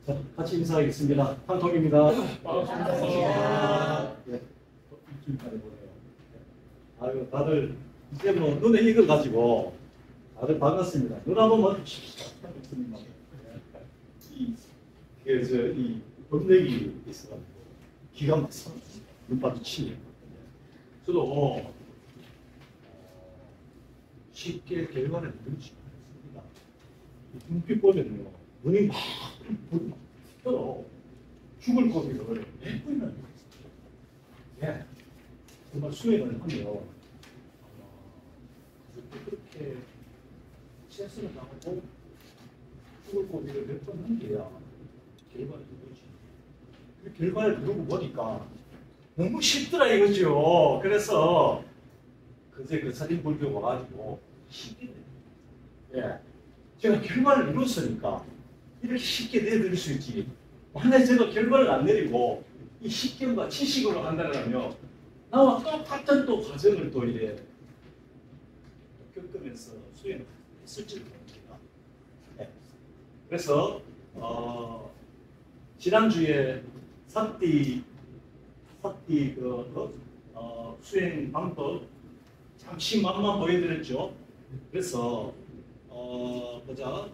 자, 같이 인사하겠습니다. 한통입니다. 반갑습니다. 네, 일주일만에 보네요. 아유, 다들 이제 뭐 눈에 익어 가지고 다들 반갑습니다. 눈 한번 마주칩시다. 반갑습니다. 이 범렉이 있어가지고 기가 막힙니다. 눈 마주치면. 저도 쉽게 결과를 누리지 않습니다. 눈빛 보면요, 눈이 막 튀어 죽을 고비를 몇 번이나 했어요. 예, 정말 수행을 하면 그렇게 실수를 당하고 죽을 고비를 몇 번 한 게야 결과를 누르지. 그 결과를 누르고 보니까 너무 쉽더라 이거죠. 그래서 그제 그 살인불교 와가지고 쉽게 돼요. 예, 제가 결과를 이뤘으니까 이렇게 쉽게 내드릴 수 있지. 만약에 제가 결과를 안 내리고 이 식견과 지식으로 한다면 나와 똑같은 또 과정을 또 이래 겪으면서 수행을 했을지도 모릅니다. 네. 그래서 지난주에 사띠 수행 방법 잠시만만 보여드렸죠. 그래서 보자.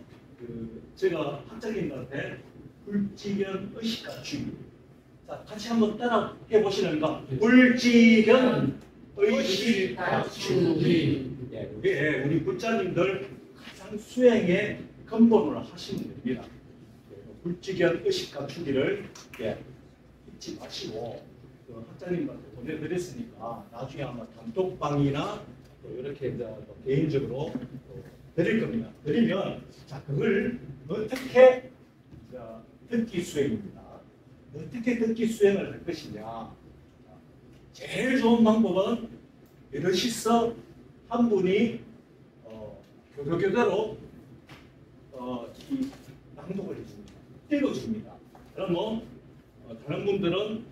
제가 학자님한테 불지견 의식가주의. 자, 같이 한번 따라 해보시는가? 불지견 의식가주의. 예, 이게 우리 불자님들 가장 수행의 근본으로 하시면 됩니다. 불지견 의식가주의를 잊지 마시고 학자님한테 보내드렸으니까 나중에 아마 단톡방이나 또 이렇게 개인적으로 드릴 겁니다. 드리면 자, 그걸 어떻게 듣기 수행입니다. 어떻게 듣기 수행을 할 것이냐. 제일 좋은 방법은 여럿이서 한 분이 교도교대로 이 낭독을 해줍니다. 읽어줍니다. 그러면 다른 분들은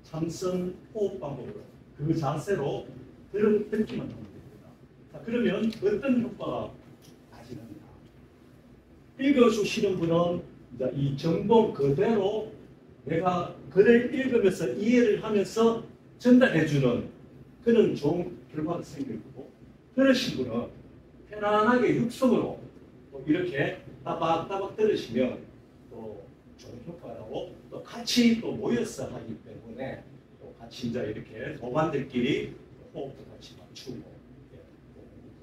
참선 호흡 방법으로 그 자세로 듣기만 하면 됩니다. 자, 그러면 어떤 효과가 나타납니다. 읽어주시는 분은 이제 이 정보 그대로 내가 글을 읽으면서 이해를 하면서 전달해주는 그런 좋은 결과가 생길 거고, 들으신 분은 편안하게 육성으로 또 이렇게 따박따박 들으시면 또 좋은 효과라고, 또 같이 또 모여서 하기 때문에 또 같이 이제 이렇게 동반들끼리 호흡도 같이 맞추고,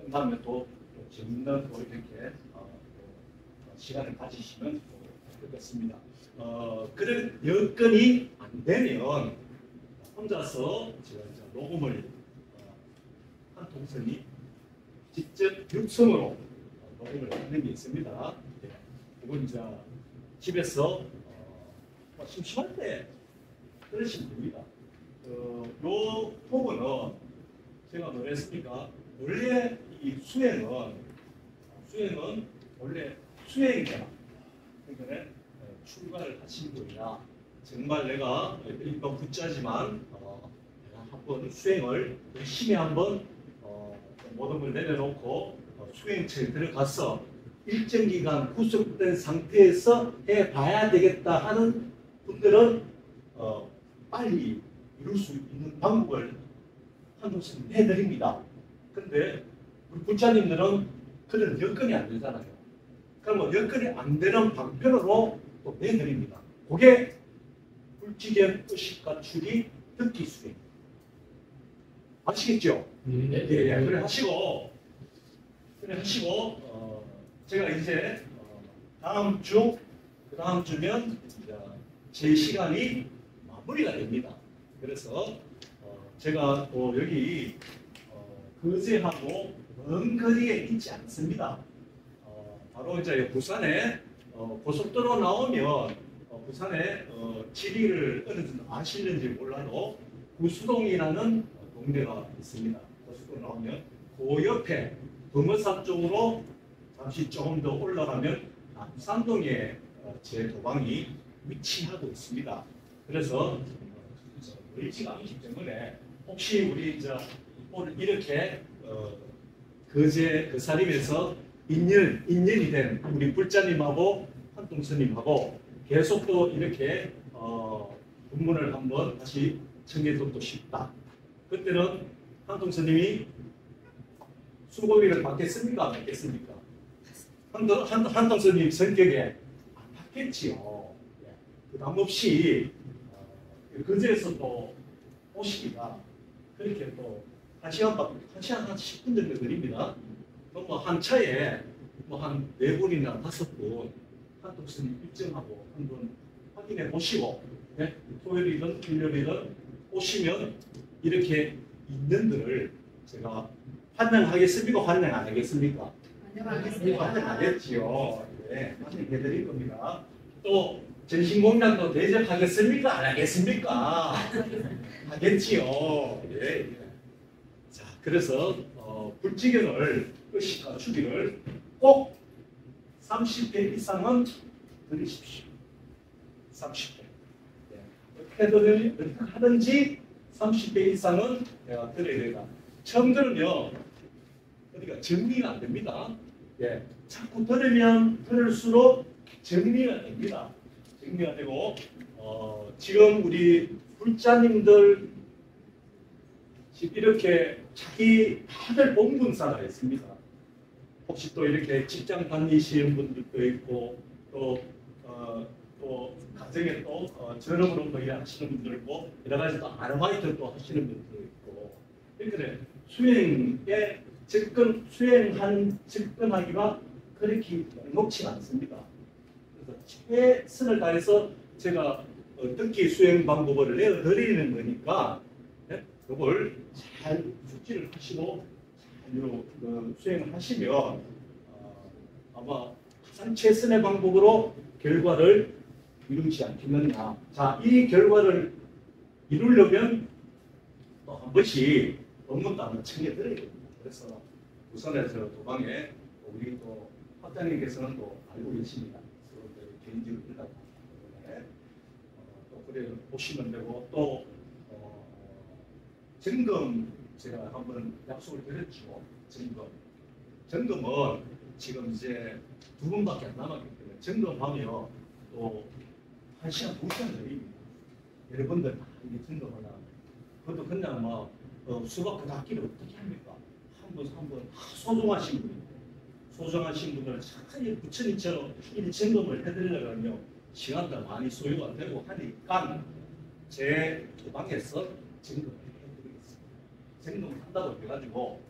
끝나면 또 재밌는 또 이렇게 시간을 가지시면 좋겠습니다. 그런 여건이 안 되면 혼자서 제가 이제 녹음을 한 통선이 직접 육성으로 녹음을 하는 게 있습니다. 이건 이제 집에서 심심할 때 들으시면 됩니다. 요 부분은 제가 뭐랬습니까? 원래 이 수행은 원래 수행이잖아. 그러니까 출가를 하신 분이나 정말 내가 일반 부자지만 내가 한번 수행을 열심히 한번 모든 걸 내려놓고 수행처에 들어가서 일정 기간 구속된 상태에서 해봐야 되겠다 하는 분들은 빨리 이룰 수 있는 방법을 한동씩 해드립니다. 그런데 우리 부자님들은 그런 여건이 안 되잖아요. 그러면 여건이 안 되는 방편으로 또 내드립니다. 그게 불지견 의식과 추리 듣기 수행. 아시겠죠? 네. 그래 하시고 제가 이제 다음 주면 제 시간이 마무리가 됩니다. 그래서 제가 또 여기 거제하고 먼 거리에 있지 않습니다. 바로 이제 부산에 고속도로 나오면 부산에 지리를 어느 정도 아시는지 몰라도 구수동이라는 동네가 있습니다. 고속도로 나오면 그 옆에 범어산 쪽으로 잠시 조금 더 올라가면 남산동에 제 도방이 위치하고 있습니다. 그래서 멀지가 않기 때문에 혹시 우리 이제 오늘 이렇게 거제 거사림에서 인연이 된 우리 불자님하고 한동스님하고 계속 또 이렇게 본문을 한번 다시 청해듣고 싶다. 그때는 한동 스님이 수고비를 받겠습니까? 안 받겠습니까? 한동 스님 성격에 안 받겠지요. 부담 없이 그제에서 또 오시기가 그렇게 또 1시간 한 10분 정도 걸립니다. 뭐 한 차에 뭐 한 4분이나 5분 한동 스님 일정하고 한번 확인해 보시고 토요일이든 일요일이든 오시면 이렇게 있는들을 제가 환영하겠습니까? 환영 안 하겠습니까? 환영하겠지요. 네, 환영해드릴 겁니다. 또 전신공양도 대접하겠습니까? 안 하겠습니까? 하겠지요. 예. 자, 그래서 불지견을 주기를 꼭 30회 이상은 들으십시오. 30회. 어떻게 하든지 30회 이상은 내가 들어야 된다. 처음 들으면 어디가 정리가 안 됩니다. 예. 자꾸 들으면 들을수록 정리가 됩니다. 정리가 되고 지금 우리 불자님들 지금 이렇게 자기 다들 본분사가 있습니다. 혹시 또 이렇게 직장 다니시는 분들도 있고 또 가정에 또 전업으로 일하시는 분들 있고 여러 가지 또 아르바이트 또 하시는 분들도 있고 이렇게 수행에 접근하기가 그렇게 녹지 않습니다. 그래서 최선을 다해서 제가 듣기 수행 방법을 내어드리는 거니까 그걸 잘 숙지를 하시고 잘 수행을 하시면 아마 가장 최선의 방법으로 결과를 이루지 않겠느냐. 자, 이 결과를 이루려면 또 한 번씩 법문도 한번 챙겨드려야 됩니다. 그래서 우선에서 도방에 우리 또 학장님께서는 또 알고 계십니다. 개인적으로 일하고 때문에 또 그래 보시면 되고 또 점검 제가 한번 약속을 드렸죠. 점검은 지금 이제 2분밖에 안 남았기 때문에 점검하면 또 1시간, 2시간 걸립니다. 여러분들 이게 점검하나 그것도 그냥 뭐 수박 닦기를 어떻게 합니까? 한번 소중하신 분들은 참 부처님처럼 이 점검을 해드리려고 하면 시간도 많이 소요가 되고 하니까 제 도방에서 점검을 해드리겠습니다. 점검한다고 해가지고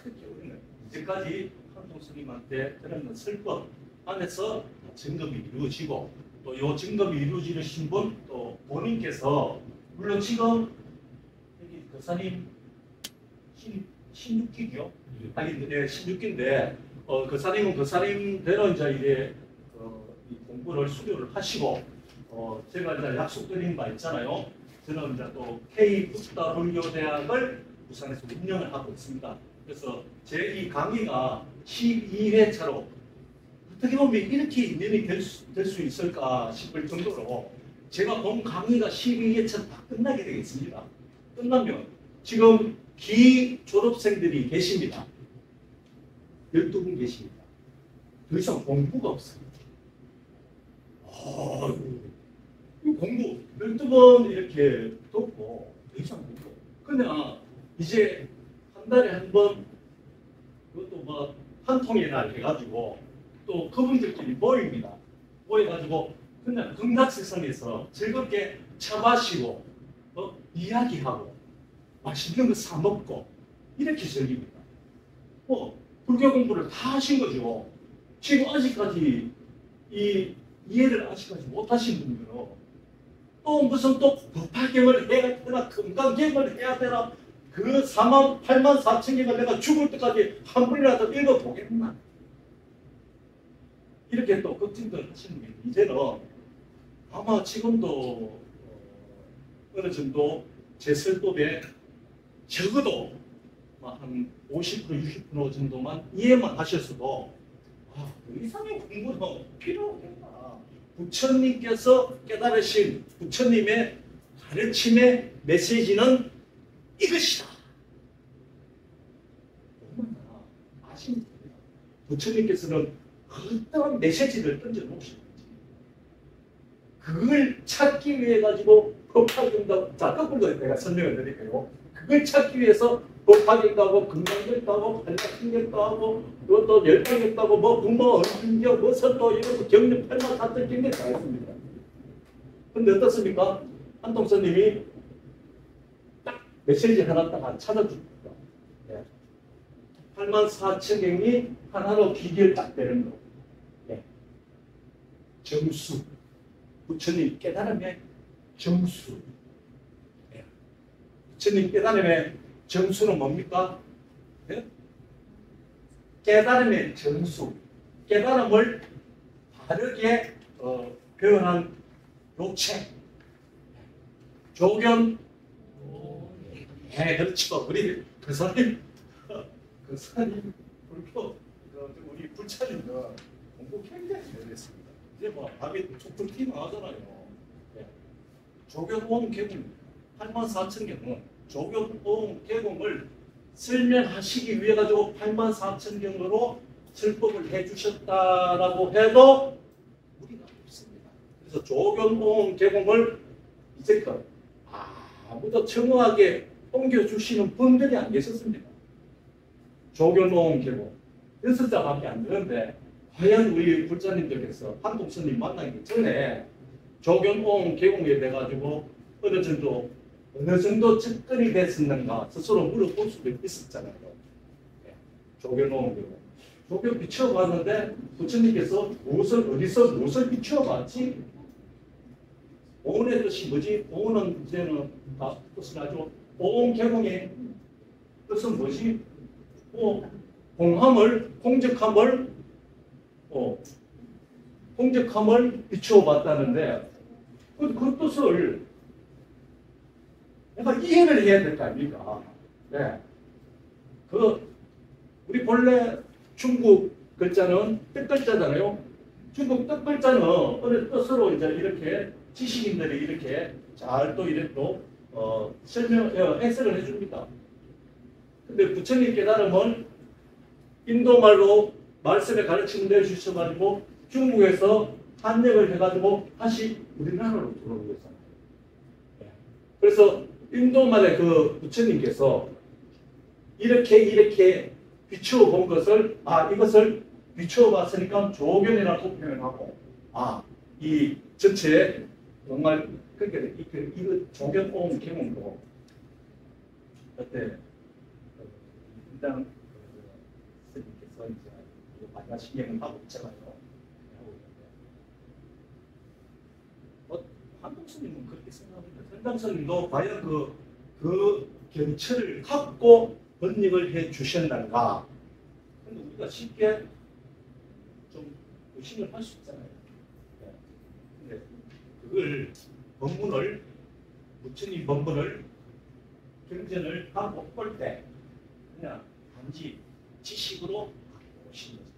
그렇게 우리는 이제까지 한동 스님한테 들은 설법 안에서 점검이 이루어지고 또 이 점검이 이루어지신 분 또 본인께서 물론 지금 여기 거사님 16기죠? 아니, 네, 16기인데 거사님은 거사님대로 이제 이 공부를 수료를 하시고 제가 이제 약속드린 바 있잖아요. 저는 이제 또 K 북다 불교대학을 부산에서 운영을 하고 있습니다. 그래서 제 이 강의가 12회차로 어떻게 보면 이렇게 인연이 될 수 있을까 싶을 정도로 제가 본 강의가 12회차 다 끝나게 되겠습니다. 끝나면 지금 기 졸업생들이 계십니다. 12분 계십니다. 더 이상 공부가 없습니다. 공부 12번 이렇게 듣고 더 이상 공부. 그냥 이제 한 달에 한 번 그것도 뭐 한 통의 날 해가지고 또 그분들끼리 모입니다. 모여가지고 그냥 극락세상에서 즐겁게 차 마시고 이야기하고 맛있는 거 사 먹고 이렇게 즐깁니다. 불교 공부를 다 하신 거죠. 지금 아직까지 이 이해를 아직까지 못하신 분들은 또 무슨 또 법화경을 해야 되나 금강경을 해야 되나 그 4만 8만 4천 개가 내가 죽을 때까지 한 번이라도 읽어보겠나 이렇게 또 걱정들 하시는 게 이제는 아마 지금도 어느 정도 제 설법에 적어도 한 50% 60% 정도만 이해만 하셨어도 그 이상의 공부는 필요 없겠다. 부처님께서 깨달으신 부처님의 가르침의 메시지는 이것이다. 얼마나 아십니까? 부처님께서는 어떠한 메시지를 던져 놓으신 건지 그걸 찾기 위해 가지고 법학경도 자 거꾸로 내가 설명을 드릴게요. 그걸 찾기 위해서 법학경도 하고 금강경도 하고 한라신경도 하고 또 열강경도 하고 뭐 부모 언신경 뭐 설도 이런 거 경력 8만 4천 경력 다 했습니다. 근데 어떻습니까? 한동선님이 딱 메시지 하나 딱 찾아줍니다. 8만 4천 경이 하나로 비결 딱 되는 거. 네. 정수. 부처님 깨달음의 정수. 네. 부처님 깨달음의 정수는 뭡니까? 네? 깨달음의 정수. 깨달음을 바르게 표현한 요책. 조견. 네, 그렇죠. 우리 그사님 불교 우리 불차님은 공부 굉장히 잘했습니다. 이제 뭐 밥이 툭툭 튀어나가잖아요. 네. 조견오음 개공 84,000경은 조견오음 개공을 설명하시기 위해 가지고 84,000경으로 설법을 해주셨다라고 해도 무리가 없습니다. 그래서 조견오음 개공을 이제껏 아무도 청어하게 옮겨주시는 분들이 안 계셨습니다. 조견오음 개공 6자밖에 안 되는데 과연 우리 불자님들께서 한동선님 만나기 전에 조견오음 개공에 대해 가지고 어느 정도 접근이 됐었는가 스스로 물어볼 수도 있었잖아요. 네. 조견오음 개공 조견 비춰봤는데 부처님께서 무엇을 비춰봤지? 오음의 뜻이 뭐지? 오음은 이제는 뜻을 하죠. 오음 개공의 뜻은 뭐지? 공적함을 비추어봤다는데 그 뜻을 내가 이해를 해야 될 거 아닙니까? 네. 우리 본래 중국 글자는 뜻글자잖아요. 중국 뜻글자는 어느 뜻으로 이제 이렇게 지식인들이 이렇게 잘 또 이렇게 해석을 해줍니다. 근데 부처님 깨달음은 인도말로 말씀의 가르침을 내주셔가지고 중국에서 한역을 해가지고 다시 우리나라로 들어오고 있잖아요. 그래서 인도말의 그 부처님께서 이렇게 비추어 본 것을 이것을 비추어 봤으니까 조견이라고 표현하고 이 전체 정말 그러니까 이거 조견오음 개몽도 그때 일단 스님께서 이제 반야신경을 하고 있잖아요. 한동스님은 그렇게 생각합니다. 한동스님도 과연 그 견철을 갖고 번역을 해 주셨는가? 근데 우리가 쉽게 좀 의심을 할 수 있잖아요. 근데 그걸 부처님 법문을 경전을 하고 볼 때 그냥 단지 지식으로 오신 거죠.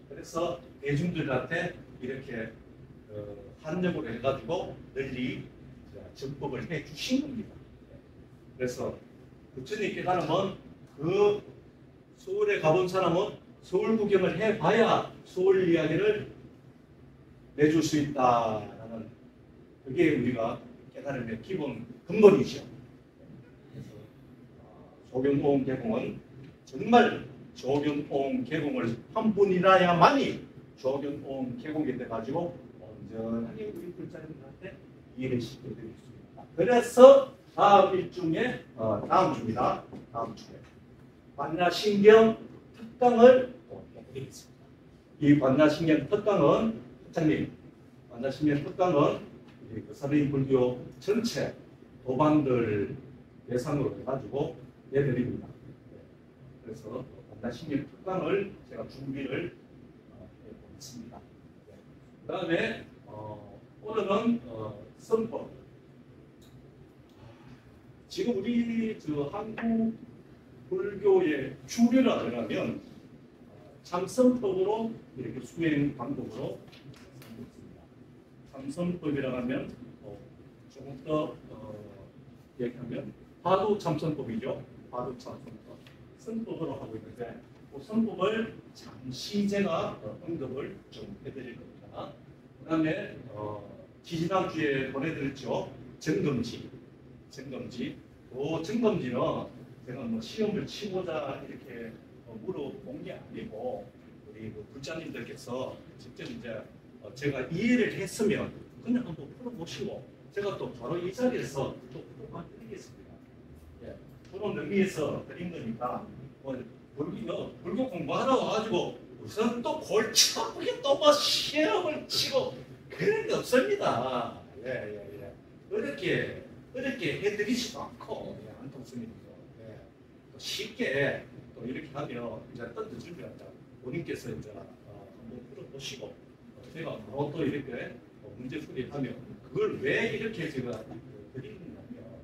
그래서 대중들한테 이렇게 한역으로 해가지고 널리 전법을 해 주신 겁니다. 그래서 부처님 깨달음은 그 서울에 가본 사람은 서울 구경을 해봐야 서울 이야기를 내줄 수 있다라는 그게 우리가 깨달음의 기본 근본이죠. 그래서 조견오음 개공은 정말 조견오음 개공을 한 분이라야만이 조견오음 개공이 돼가지고 온전하게 우리 불자님들한테 이해를 시켜드릴 수 있습니다. 그래서 다음 일중에 다음 주입니다. 다음 주에 반야신경 특강을 해드리겠습니다. 이 반야신경 특강은 부장님 반야신경 특강은 서린 불교 전체 도반들 예상으로 해가지고 내드립니다. 그래서 반야신경 특강을 제가 준비를 해보겠습니다. 그 다음에 오늘은 선법. 지금 우리 한국 불교의 주류라 그러면 참선법으로 이렇게 수행 방법으로 있습니다. 참선법이라고 하면 조금 더 얘기하면 화두 참선법이죠. 화두 참선법. 선법으로 하고 있는데 그 선법을 잠시 제가 언급을 좀 해드릴 겁니다. 그 다음에 지지난주에 보내드렸죠. 점검지. 그 점검지는 제가 뭐 시험을 치고자 이렇게 물어본 게 아니고 우리 그 불자님들께서 직접 이제 제가 이해를 했으면 그냥 한번 풀어보시고 제가 또 바로 이 자리에서 또 풀어드리겠습니다. 예, 그런 의미에서 드린 거니까 불교 공부하러 와가지고 우선 또 골치 아프게 또 뭐 시험을 치고 그런 게 없습니다. 예. 어렵게 해드리지도 않고 안통스님도 쉽게 또 이렇게 하면 이제 던져주면 본인께서 이제 한번 풀어보시고 제가 바로 또 이렇게 문제 풀이하면 그걸 왜 이렇게 제가 드리느냐면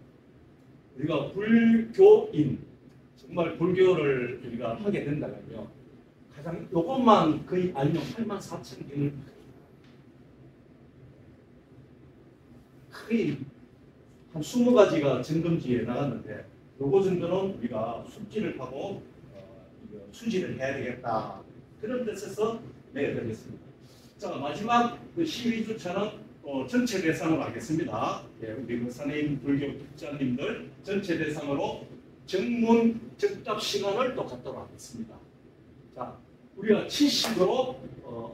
우리가 불교인 정말 불교를 우리가 하게 된다면 가장 요것만 거의 알면 84,000개를 거의 한 20가지가 점검지에 나갔는데 요거 정도는 우리가 숙지를 하고 수지를 해야 되겠다. 그런 뜻에서 내드리겠습니다. 자, 마지막 그 12주차는 전체 대상으로 하겠습니다. 예, 우리 그 선생님 불교 국장님들 전체 대상으로 정문 정답 시간을 또 갖도록 하겠습니다. 자, 우리가 70으로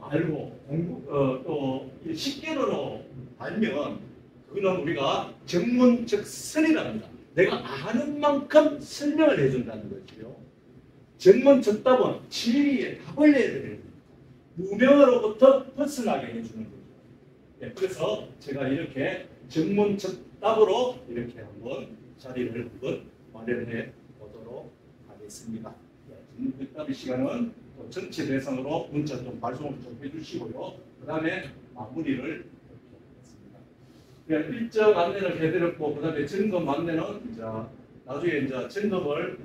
알고 또 10개로 알면 그거는 우리가 정문적선이라고 합니다. 내가 아는 만큼 설명을 해준다는 거지요. 정문적답은 진리의 답을 내드리는 겁니다. 무명으로부터 벗어나게 해주는 거죠. 네, 그래서 제가 이렇게 정문적답으로 이렇게 한번 자리를 한번 마련해 보도록 하겠습니다. 정문적답의 시간은 전체 대상으로 문자 좀 발송을 좀 해주시고요. 그 다음에 마무리를 일정 안내를 해드렸고, 그 다음에 점검 안내는 이제 나중에 이제 점검을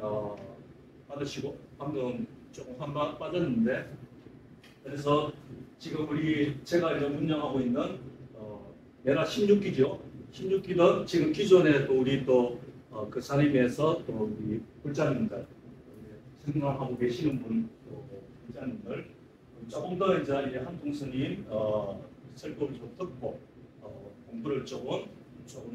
받으시고, 방금 조금 한번 빠졌는데, 그래서 지금 제가 이제 운영하고 있는 메라 16기죠. 16기는 지금 기존에 또 우리 그 사림에서 또 우리 불자님들, 생각하고 계시는 분, 불자님들, 조금 더 이제 한통스님 설법을 좀 듣고, 공부를 조금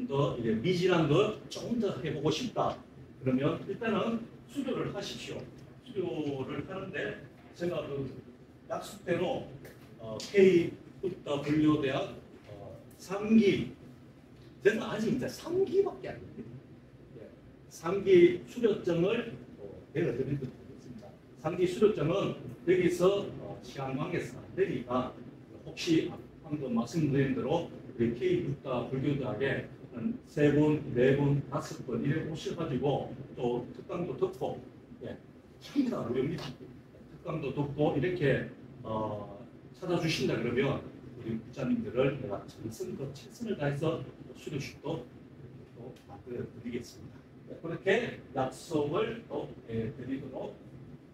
더 미진한 거 조금 더 해보고 싶다. 그러면 일단은 수료를 하십시오. 수료를 하는데 제가 그 약속대로 K-불교대학 3기 저는 아직 이제 3기밖에 안 됩니다. 3기 수료증을 내려드리도록 하겠습니다. 3기 수료증은 여기서 시간관계상 안 되니까 혹시 방금 말씀드린 대로 K국가 불교대학에 한 3분, 4분, 5분 이렇게 오셔가지고 또 특강도 듣고 전부 다 무료입니다. 특강도 듣고 이렇게 찾아주신다 그러면 우리 국장님들을 내가 정성껏 최선을 다해서 수료식도 또 만들어 드리겠습니다. 그렇게 약속을 또 드리도록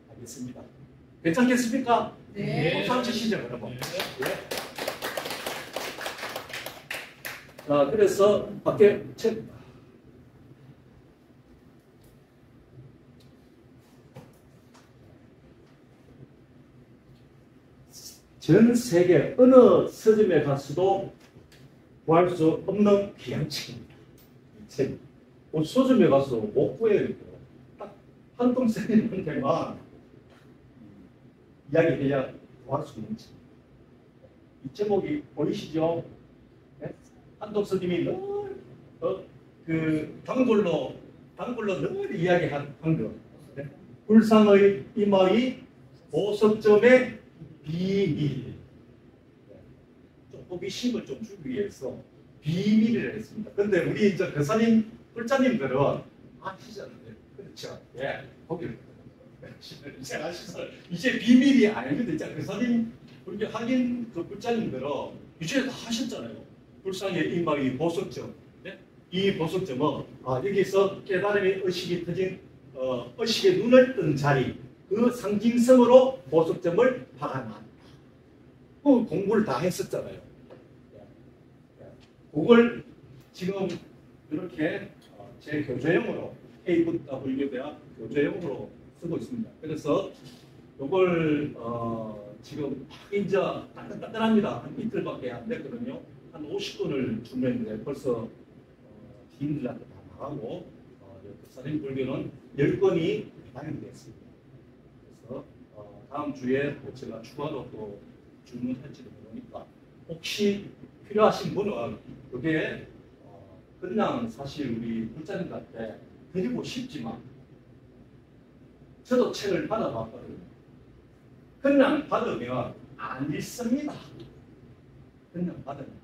하겠습니다. 괜찮겠습니까? 네. 박수 치시죠, 여러분. 네. 자, 그래서 밖에 전 세계 어느 서점에 가서도 구할 수 없는 귀한 책입니다. 이 책. 서점에 가서 못 구해요. 딱 한동생님한테만 이야기해야 구할 수 있는 책. 이 제목이 보이시죠? 네? 한동스님이 늘 단골로 늘 이야기한 거. 네? 불상의 임의 보석점의 비밀. 좀 호기심을 좀 주기 위해서 비밀이라 했습니다. 근데 우리 이제 교사님, 불자님들은 아시잖아요. 그렇죠? 예, 거기를 제가 아시죠? 이제 비밀이 아니거든요. 이제 교사님, 우리 하긴 그 불자님들은 이제 다 하셨잖아요. 불상의 임의 보석점. 네? 이 보석점은 여기서 깨달음의 의식이 터진 의식의 눈을 뜬 자리. 그 상징성으로 보석점을 박아놨다. 공부를 다 했었잖아요. 그걸 지금 이렇게 제 교재용으로 K부터 불교대학 교재용으로 쓰고 있습니다. 그래서 이걸 지금 이제 따끈따끈합니다. 한 이틀밖에 안 됐거든요. 한 50권을 주면 벌써 지인들한테 다 나가고 역사적인 불교는 10권이 배당이 됐습니다. 그래서 다음 주에 제가 추가로 또 주문할지도 모르니까 혹시 필요하신 분은 그게 그냥 사실 우리 불자님한테 드리고 싶지만 저도 책을 받아봤거든요. 그냥 받으면 안 읽습니다. 그냥 받으면.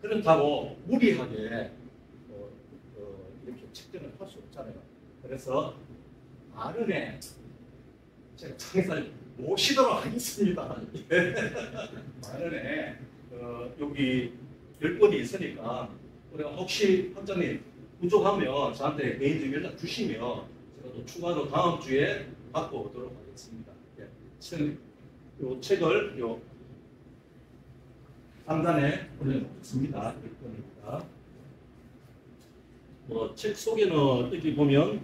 그렇다고 무리하게 이렇게 책정을 할 수 없잖아요. 그래서 마련에 제가 장사를 모시도록 하겠습니다. 마련에 여기 10권이 있으니까 우리가 혹시 학장님 부족하면 저한테 개인적인 연락 주시면 제가 또 추가로 다음 주에 받고 오도록 하겠습니다. 이 책을 요 상단에 올려놓겠습니다. 10권입니다. 책 속에는 여기 보면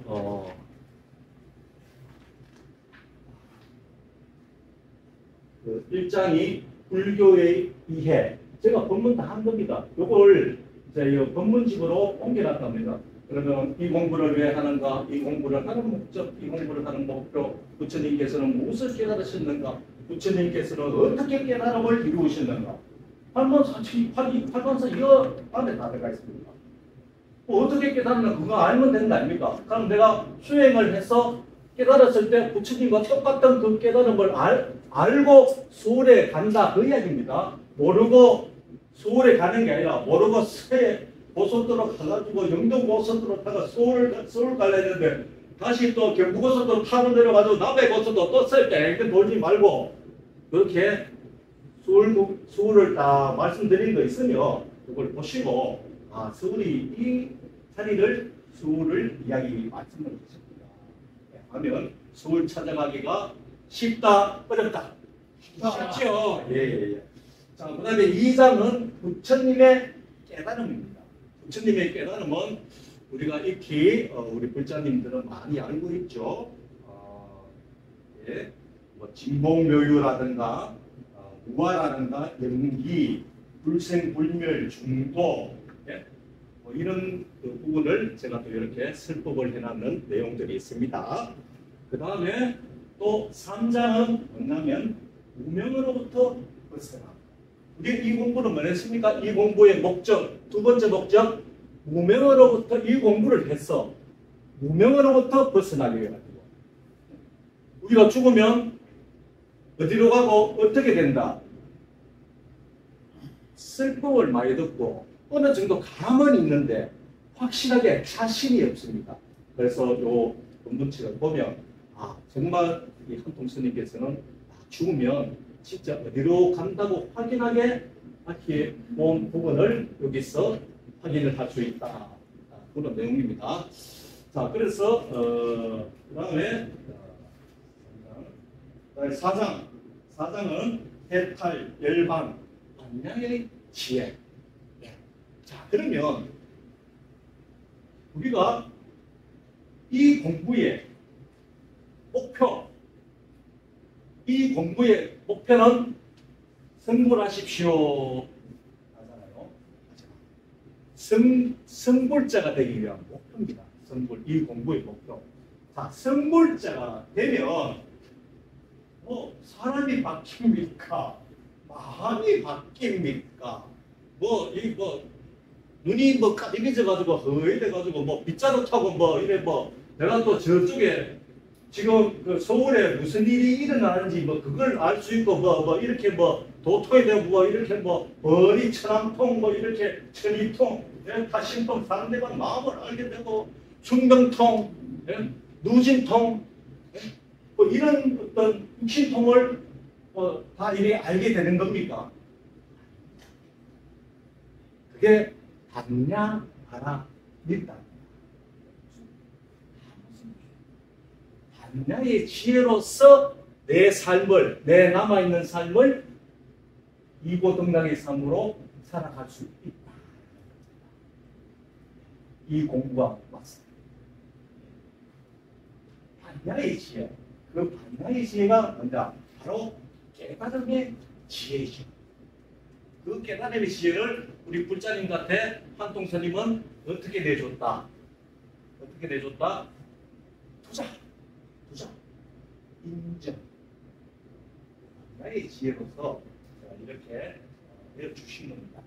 그 1장이 불교의 이해. 제가 본문 다 한 겁니다. 요걸 이제 이 법문집으로 옮겨놨답니다. 그러면 이 공부를 왜 하는가? 이 공부를 하는 목적, 이 공부를 하는 목표, 부처님께서는 무엇을 깨달으셨는가? 부처님께서는 어떻게 깨달음을 이루셨는가? 8번서 이거 안에 다 들어가 있습니다. 어떻게 깨달으면 그거 알면 되는 거 아닙니까? 그럼 내가 수행을 해서 깨달았을 때 부처님과 똑같은 그 깨달음을 알고 수월에 간다 그 이야기입니다. 모르고 수월에 가는 게 아니라 모르고 새 고속도로 타가지고 영동 고속도로 타가 서울 가려 했는데 다시 또 경부 고속도로 타고 내려가지고 남해 고속도로 또 셀때 돌지 말고 그렇게 수월을 다 말씀드린 거 있으면 그걸 보시고 수월이 이 자리를 수월을 이야기 말씀을 하셨구나 하면 수월 찾아가기가 쉽다 어렵다 쉽죠. 예. 자, 그 다음에 2장은 부처님의 깨달음입니다. 부처님의 깨달음은 우리가 익히 우리 불자님들은 많이 알고 있죠. 예, 뭐 진봉묘유라든가 무아라든가 연기, 불생불멸, 중도 예? 뭐 이런 그 부분을 제가 또 이렇게 설법을 해놨는 내용들이 있습니다. 그 다음에 또 3장은 뭐냐면 무명으로부터 벗어나. 우리 이 공부는 뭐 했습니까? 이 공부의 목적, 두 번째 목적, 무명으로부터 이 공부를 했어. 무명으로부터 벗어나게 해가지고. 우리가 죽으면 어디로 가고 어떻게 된다? 설법을 많이 듣고 어느 정도 감은 있는데 확실하게 자신이 없습니다. 그래서 요 본문책을 보면 정말 이 한통 스님께서는 죽으면 진짜 어디로 간다고 확인하게 이렇게 본 부분을 여기서 확인을 할 수 있다. 그런 내용입니다. 자, 그래서 그 다음에 4장은 해탈, 열반, 반야의 지혜. 자, 그러면 우리가 이 공부의 이 공부의 목표는 성불하십시오 하잖아요. 성불자가 되기 위한 목표입니다. 성불, 이 공부의 목표. 자, 성불자가 되면 사람이 바뀝니까? 마음이 바뀝니까? 눈이 까득해져가지고 허해져가지고 빗자루 타고 이래 내가 또 저쪽에 지금 그 서울에 무슨 일이 일어나는지 그걸 알 수 있고 이렇게 도토에 대고 이렇게 벌이 천암통 이렇게 천이통 타심통 사람들과 마음을 알게 되고 중병통 누진통 이런 어떤 육신통을 다 이렇게 알게 되는 겁니까? 그게 받냐 알아 믿다. 반야의 지혜로서 내 삶을, 내 남아있는 삶을 이고등락의 삶으로 살아갈 수 있다. 이 공부가 맞습니다. 반야의 지혜. 그 반야의 지혜가 뭔가 바로 깨달음의 지혜이죠. 그 깨달음의 지혜를 우리 불자님한테 한통스님은 어떻게 내줬다? 어떻게 내줬다? 투자, 인정. 나의 지혜로서 이렇게 내어주신 겁니다.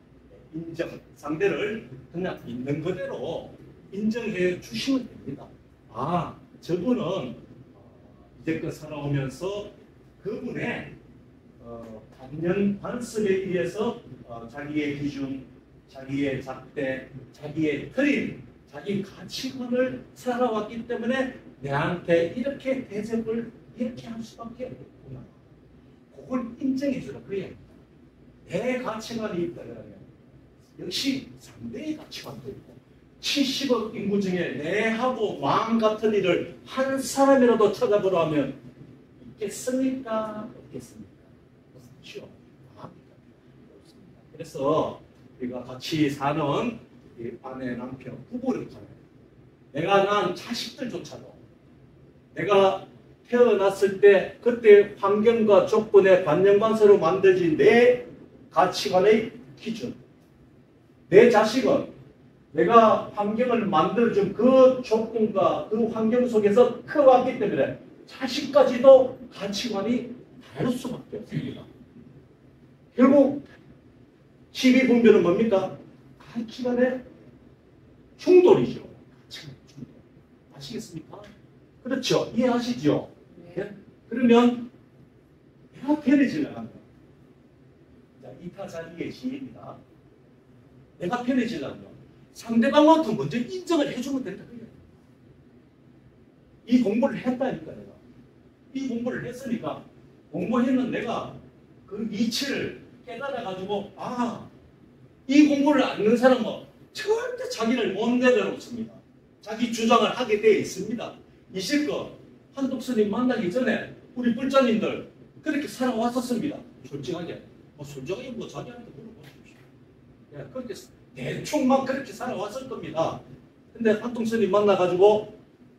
인정, 상대를 그냥 있는 그대로 인정해 주시면 됩니다. 아, 저분은 이제껏 살아오면서 그분의 반년 반습에 의해서 자기의 기준, 자기의 잣대, 자기의 틀, 자기 가치관을 살아왔기 때문에 내한테 이렇게 대접을 이렇게 할 수밖에 없구나. 그걸 인정해 주라 그래야 합니다. 내 가치관이 있다면 역시 상대의 가치관도 있고 70억 인구 중에 내하고 왕 같은 일을 한 사람이라도 찾아보라 하면 있겠습니까? 없겠습니까? 없죠. 그래서 우리가 같이 사는 아내, 남편, 부부를 가요. 내가 낳은 자식들조차도 내가 태어났을 때 그때 환경과 조건에 반영관세로 만들어진 내 가치관의 기준, 내 자식은 내가 환경을 만들어준 그 조건과 그 환경 속에서 커왔기 때문에 자식까지도 가치관이 다를 수밖에 없습니다. 결국 12분별은 뭡니까? 가치관의 충돌이죠. 가치관의 충돌. 아시겠습니까? 그렇죠. 이해하시죠? 네. 그러면 내가 편해지려고 합니다. 자, 이타자리의 지혜입니다. 내가 편해지려면 상대방한테 먼저 인정을 해주면 된다. 이 공부를 했다니까 내가. 이 공부를 했으니까 공부했는 내가 그 이치를 깨달아가지고 이 공부를 아는 사람은 절대 자기를 못 내려놓습니다. 자기 주장을 하게 되어 있습니다. 이실껏 한독스님 만나기 전에 우리 불자님들 그렇게 살아왔었습니다. 솔직하게. 솔직하게 자기한테 물어보십시오. 예, 그렇게 대충 막 그렇게 살아왔을 겁니다. 근데 한통스님 만나가지고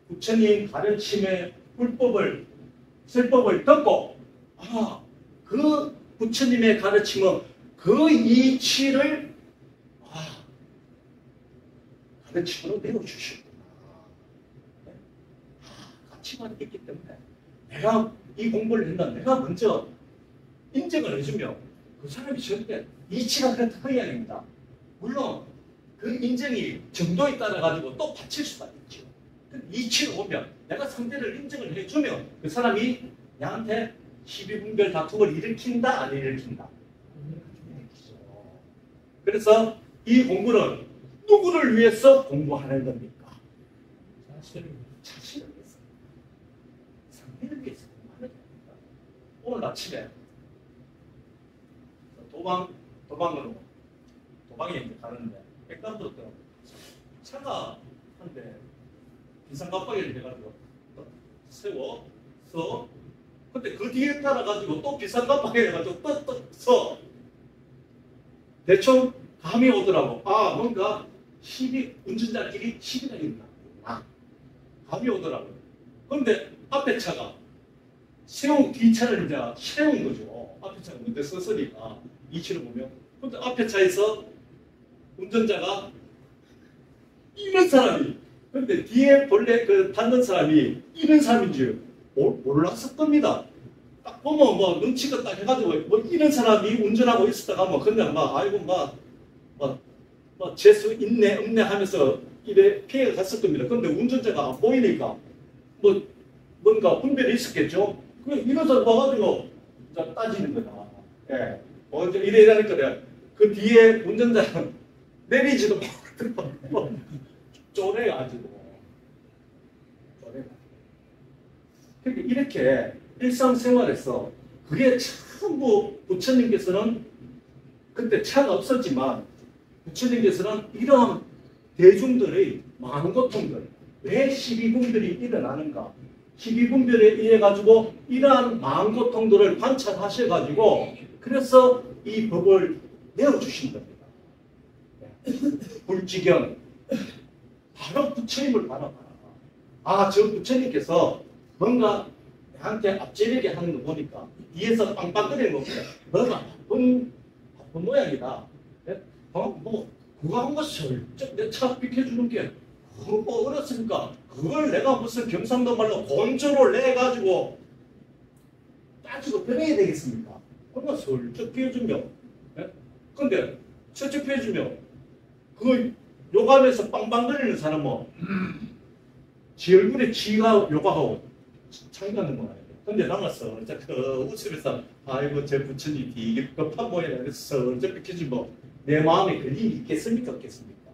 부처님 가르침의 불법을 설법을 듣고 그 부처님의 가르침은 그 이치를 가르침으로 내어주셨구나. 가치관이 있기 때문에 내가 이 공부를 했나 내가 먼저 인정을 해주면 그 사람이 절대 이치가 그렇다 이야기입니다. 물론 그 인정이 정도에 따라 가지고 또 바칠 수가 있죠. 이치로 보면 내가 상대를 인정을 해주면 그 사람이 나한테 12분별 다툼을 일으킨다 안 일으킨다. 그래서 이 공부는 누구를 위해서 공부하는 겁니까? 자신을 위해서. 상대를 위해서 공부하는 겁니다. 오늘 아침에 도방에 이제 가는데 백담도 차가 한 대 비상 깜빡이를 해가지고 세워서 근데 그 뒤에 따라가지고 또 비상 깜빡이 해가지고 서 대충 감이 오더라고. 뭔가 운전자끼리 시비가 있나. 감이 오더라고. 그런데 앞에 차가 뒤차를 이제 세운 거죠. 앞에 차가 먼저 섰으니까 이치를 보면. 근데 앞에 차에서 운전자가 이런 사람이 근데 뒤에 본래 닿는 사람이 이런 사람인 줄 몰랐을 겁니다. 딱 보면 눈치가 딱 해가지고 이런 사람이 운전하고 있었다가 그냥 재수 있네 없네 하면서 이래 피해가 갔을 겁니다. 그런데 운전자가 안 보이니까 뭔가 분별이 있었겠죠. 이래서 와가지고 따지는 거다. 예. 이래니까 그 뒤에 운전자는 내리지도 못하고 쪼래가지고. 그러니까 이렇게 일상생활에서 그게 전부 부처님께서는 그때 차가 없었지만 부처님께서는 이러한 대중들의 많은 고통들 왜 12분별이 일어나는가 12분별에 의해 가지고 이러한 많은 고통들을 관찰하셔가지고 그래서 이 법을 내어주신 겁니다. 불지경 바로 부처님을 바라봐라. 저 부처님께서 뭔가 나한테 앞지르게 하는 거 보니까 뒤에서 빵빵거리는 거 보니까 너가 나쁜 그 모양이다. 예? 뭐 그거 한 거 슬쩍 내 차 비켜주는 게 그거 뭐 어렵습니까? 그걸 내가 무슨 경상도 말로 곤조를 내가지고 따지고 변해야 되겠습니까? 그거 슬쩍 비워주면, 예? 근데 슬쩍 비워주면 그 요감에서 빵빵거리는 사람은 지 얼굴에 지가 요가하고 창의하는 거야. 근데 남았어. 그 웃으면서 아이고 제 부처님 이게 급한 모양이라 그래서 슬쩍 비켜주면 내 마음에 걸림이 있겠습니까? 없겠습니까?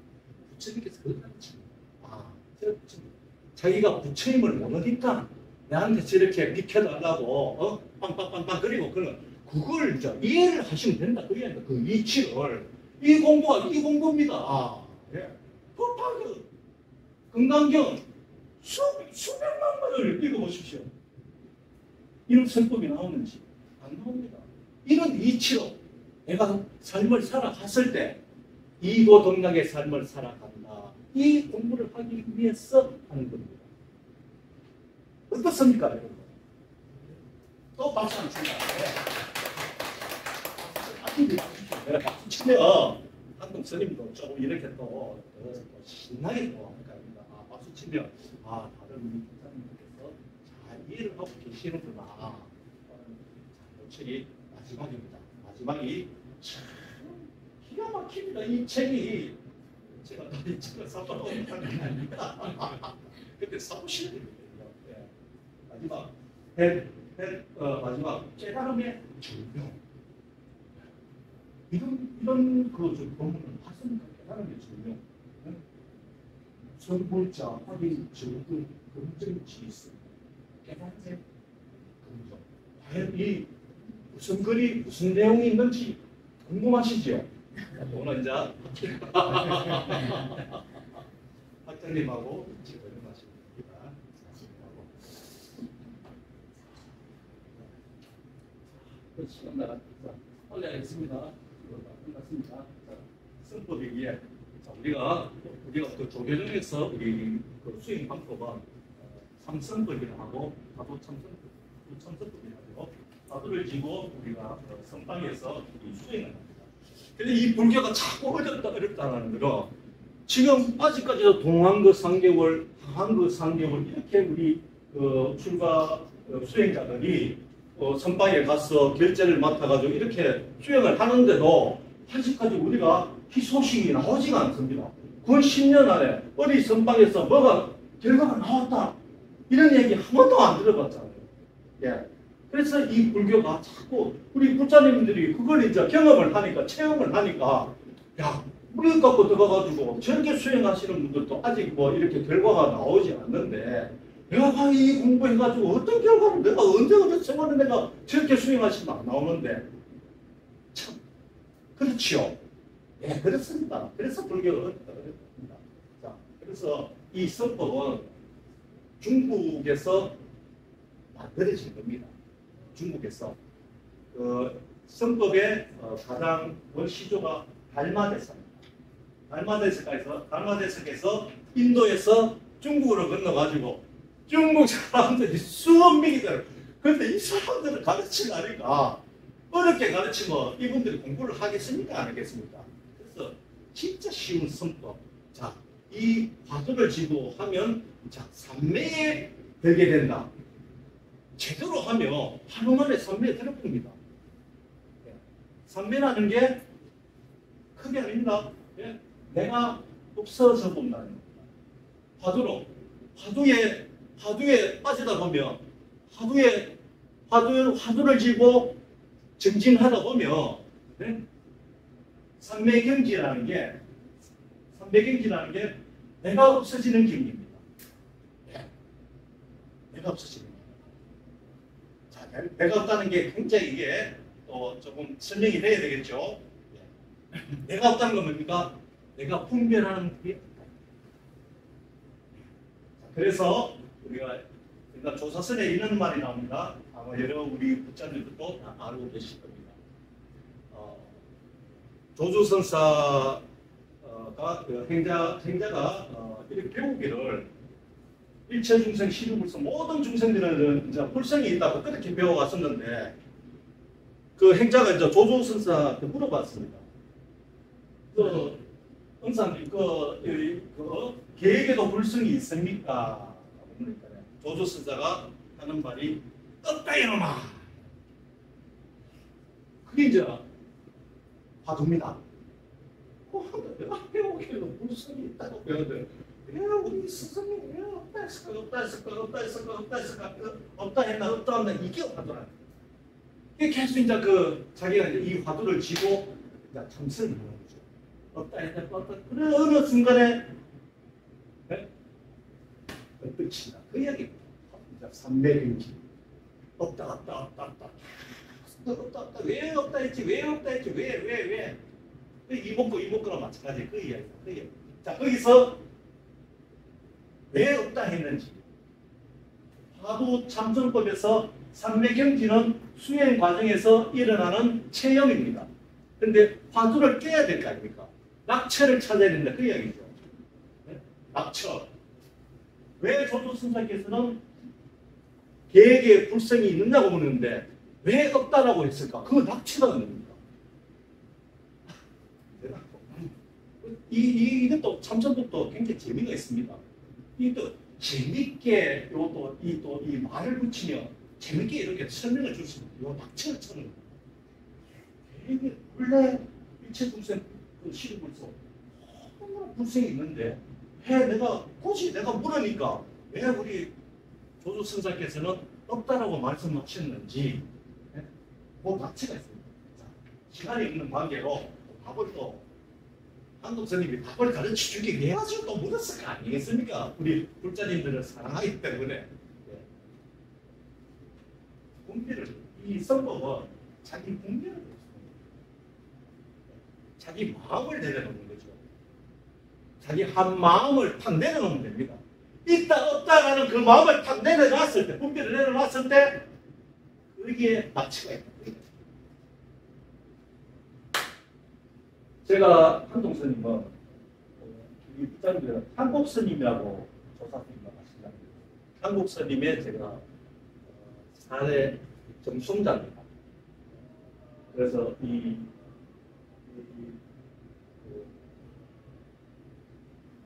부처님께서 그렇지. 자기가 부처님을 모르니까 나한테 저렇게 비켜달라고 빵빵빵빵 그리고 그걸 이제 이해를 하시면 된다. 그러니까 그 이치를 이 공부가 이 공부입니다. 예. 그 건강경 수백만 번을 읽어보십시오. 이런 설법이 나오는지 안 나옵니다. 이런 이치로 내가 삶을 살아갔을 때 이고동락의 삶을 살아간다. 이 공부를 하기 위해서 하는 겁니다. 어떻습니까, 여러분? 또 박수 안 칩니다. 박수 치면 한동 스님도 조금 이렇게 또 신나게 또 합니다. 박수 치면 다른 목사님께서 잘 이해를 하고 계시는구나. 이 마지막입니다. 마지막이 참 기가 막힙니다. 이 책이 제가 이 책을 사보라고 하는 게 아닙니다. 근데 사보셔야 됩니다. 마지막 마지막 깨달음의 증명. 이런 그 본문을 봤습니까? 깨달음의 증명. 선불자 확인 증거 검증 지수. 깨달음의 검증. 과연 이 무슨 글이 무슨 내용이 있는지 궁금하시죠? 오늘 이제 학장님하고 지금 마십니다. 시간 나갔습니다. 빨리 하겠습니다. 끝났습니다. 선법이기에 우리가 그 조계종에서 우리 그 수행 방법은 삼선법이라고 하고 파도 참선법이라고 파도를 지고 우리가 선방에서 수행을 합니다. 근데 이 불교가 자꾸 어렵다는 거로 지금 아직까지도 동한거 3개월, 하한거 3개월 이렇게 우리 출가 수행자들이 선방에 가서 결제를 맡아가지고 이렇게 수행을 하는데도 아직까지 우리가 희소식이 나오지가 않습니다. 그 10년 안에 어디 선방에서 뭐가 결과가 나왔다 이런 얘기 한 번도 안 들어봤잖아요. 예. 그래서 이 불교가 자꾸 우리 부처님들이 그걸 이제 경험을 하니까 체험을 하니까 야 우리 갖고 들어가가지고 저렇게 수행하시는 분들도 아직 뭐 이렇게 결과가 나오지 않는데 내가 이 공부해가지고 어떤 결과를 내가 언제 생활을 내가 저렇게 수행하시면 안 나오는데 참 그렇지요. 예, 그렇습니다. 그래서 불교가 어렵습니다. 자, 그래서 이 선법은 중국에서 만들어진 겁니다. 중국에서 그 선법의 가장 원시조가 달마대사입니다. 달마대사에서 인도에서 중국으로 건너가지고 중국 사람들이 수억 명이들. 그런데 이 사람들을 가르치려니까 어렵게 가르치면 이분들이 공부를 하겠습니까? 안 하겠습니까? 그래서 진짜 쉬운 선법. 자, 이 화두를 지고 하면 자, 삼매에 들게 된다. 제대로 하면 하루 만에 삼매에 들어봅니다. 삼매라는 게 크게 아닙니다. 내가 없어져 본다는 겁니다. 화두에 빠지다 보면 화두를 지고 정진하다 보면 삼매경지라는 게 내가 없어지는 경지입니다. 내가 없어지는 경. 자, 내가 없다는 게 굉장히 이게 또 조금 설명이 돼야 되겠죠. 내가 없다는 건 뭡니까? 내가 분별하는 게. 그래서 우리가 조사선에 이런 말이 나옵니다. 아마 여러 우리 부자님들도 다 알고 계실 겁니다. 조주선사가 행자가 이렇게 배우기를 일체중생 시류불성 모든 중생들은 이제 불성이 있다고 그렇게 배워왔었는데 그 행자가 이제 조조선사한테 물어봤습니다. 그 응사님 그 계획에도 불성이 있습니까? 그러니까 조조선사가 하는 말이 없다 이놈아. 그게 이제 화두입니다. 내가 해오기로 불성이 있다고 배웠는데 왜 우리 스승이 왜 없다 했을까 없다 했을까 없다 했을까 없다 했을까 없다 했나 없다 했나 이게 화두라. 이게 계속 이제 그 자기가 이제 이 화두를 쥐고 이제 참선을 하는 거죠. 없다 했다 없다. 그래 어느 순간에 네? 끝이다. 그 이야기. 삼매경지. 없다 없다 없다 없다. 없다 없다 왜 없다 했지 왜 없다 했지 왜 이목구랑 마찬가지 그 이야기. 그 이야기. 자 거기서 왜 없다 했는지. 화두 참선법에서 삼매경지는 수행 과정에서 일어나는 체험입니다. 그런데 화두를 깨야 될 거 아닙니까? 낙처를 찾아야 된다. 그 이야기죠. 네? 낙처. 왜 조조선사께서는 계획에 불성이 있느냐고 묻는데 왜 없다라고 했을까? 그 낙처가 없습니까? 이것도 참선법도 굉장히 재미가 있습니다. 이것도 재밌게 이 말을 붙이면 재밌게 이렇게 설명을 줄 수 있는 요 낙처를 찾는 거예요. 원래 일체 불생 그 시리불소 얼마나 불생이 있는데 왜 굳이 내가 물으니까 왜 우리 조조선사께서는 없다라고 말씀하셨는지 그 낙처가 있습니다. 자, 시간이 없는 관계로 답을 또 한동선님이 답을 가르쳐주기 위해 가지고 또 물었을 거 아니겠습니까? 우리 불자님들을 사랑하기 때문에. 분별을, 이 성법은 자기 분별을 해줍니다. 자기 마음을 내려놓는 거죠. 자기 한 마음을 탁 내려놓으면 됩니다. 있다 없다라는 그 마음을 탁 내려놨을 때, 분별을 내려놨을 때 거기에 가치가 있다. 제가 한동스님은 이 부자님들 한국스님이라고 조사스님과 하신다. 한국스님의 제가 사례 정송자입니다. 그래서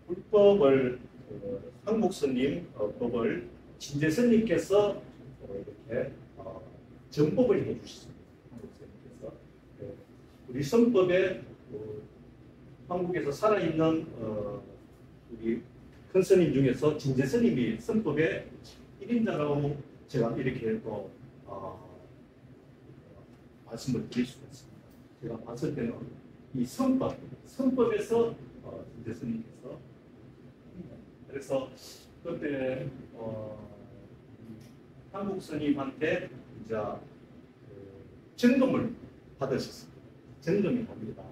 불법을 한국스님 법을 진재선님께서 이렇게 정법을 해주셨습니다. 한국스님께서 우리 선법에 한국에서 살아있는 우리 큰 스님 중에서 진재 스님이 선법의 1인자라고 제가 이렇게 또 말씀을 드릴 수가 있습니다. 제가 봤을 때는 이 선법에서 진재 스님께서 그래서 그때 한국 스님한테 이제 점검을 받으셨습니다. 점검이 갑니다.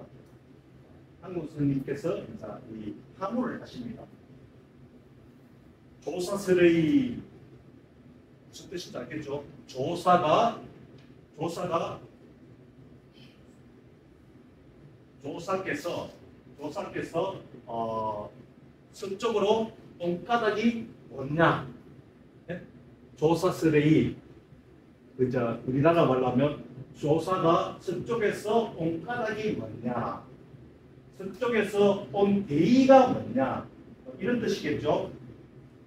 한국 스님께서 이 하문을 하십니다. 조사설의 무슨 뜻인지 알겠죠? 조사께서 성적으로 똥가닥이 뭐냐? 네? 조사설의 우리나라 말로 하면 조사가 서쪽에서 온 까닭이 뭐냐, 서쪽에서 온 대의가 뭐냐, 이런 뜻이겠죠.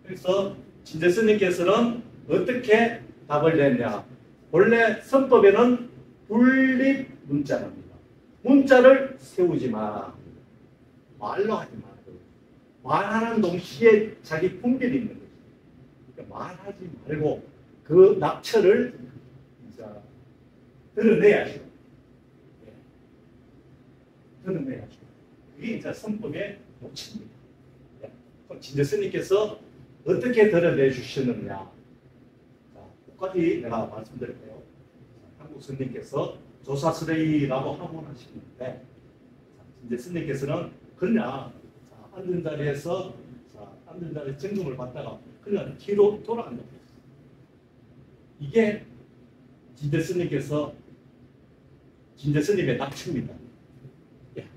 그래서 진재 스님께서는 어떻게 답을 냈냐. 원래 선법에는 분립 문자랍니다. 문자를 세우지 마라. 말로 하지 마라. 말하는 동시에 자기 분별이 있는 거죠. 그러니까 말하지 말고 그 낙처를 드러내야죠. 드러내야죠. 그게 이제 선법의 목적입니다. 진재 스님께서 어떻게 드러내 주셨느냐. 끝까지 내가 말씀드릴게요. 한국 스님께서 조사스레이라고 하문하시는데, 진재 스님께서는 그냥 앉은 자리에서 앉은 자리 점검을 받다가 그냥 뒤로 돌아간다고 했어요. 이게 진재 스님의 낙처입니다. 예.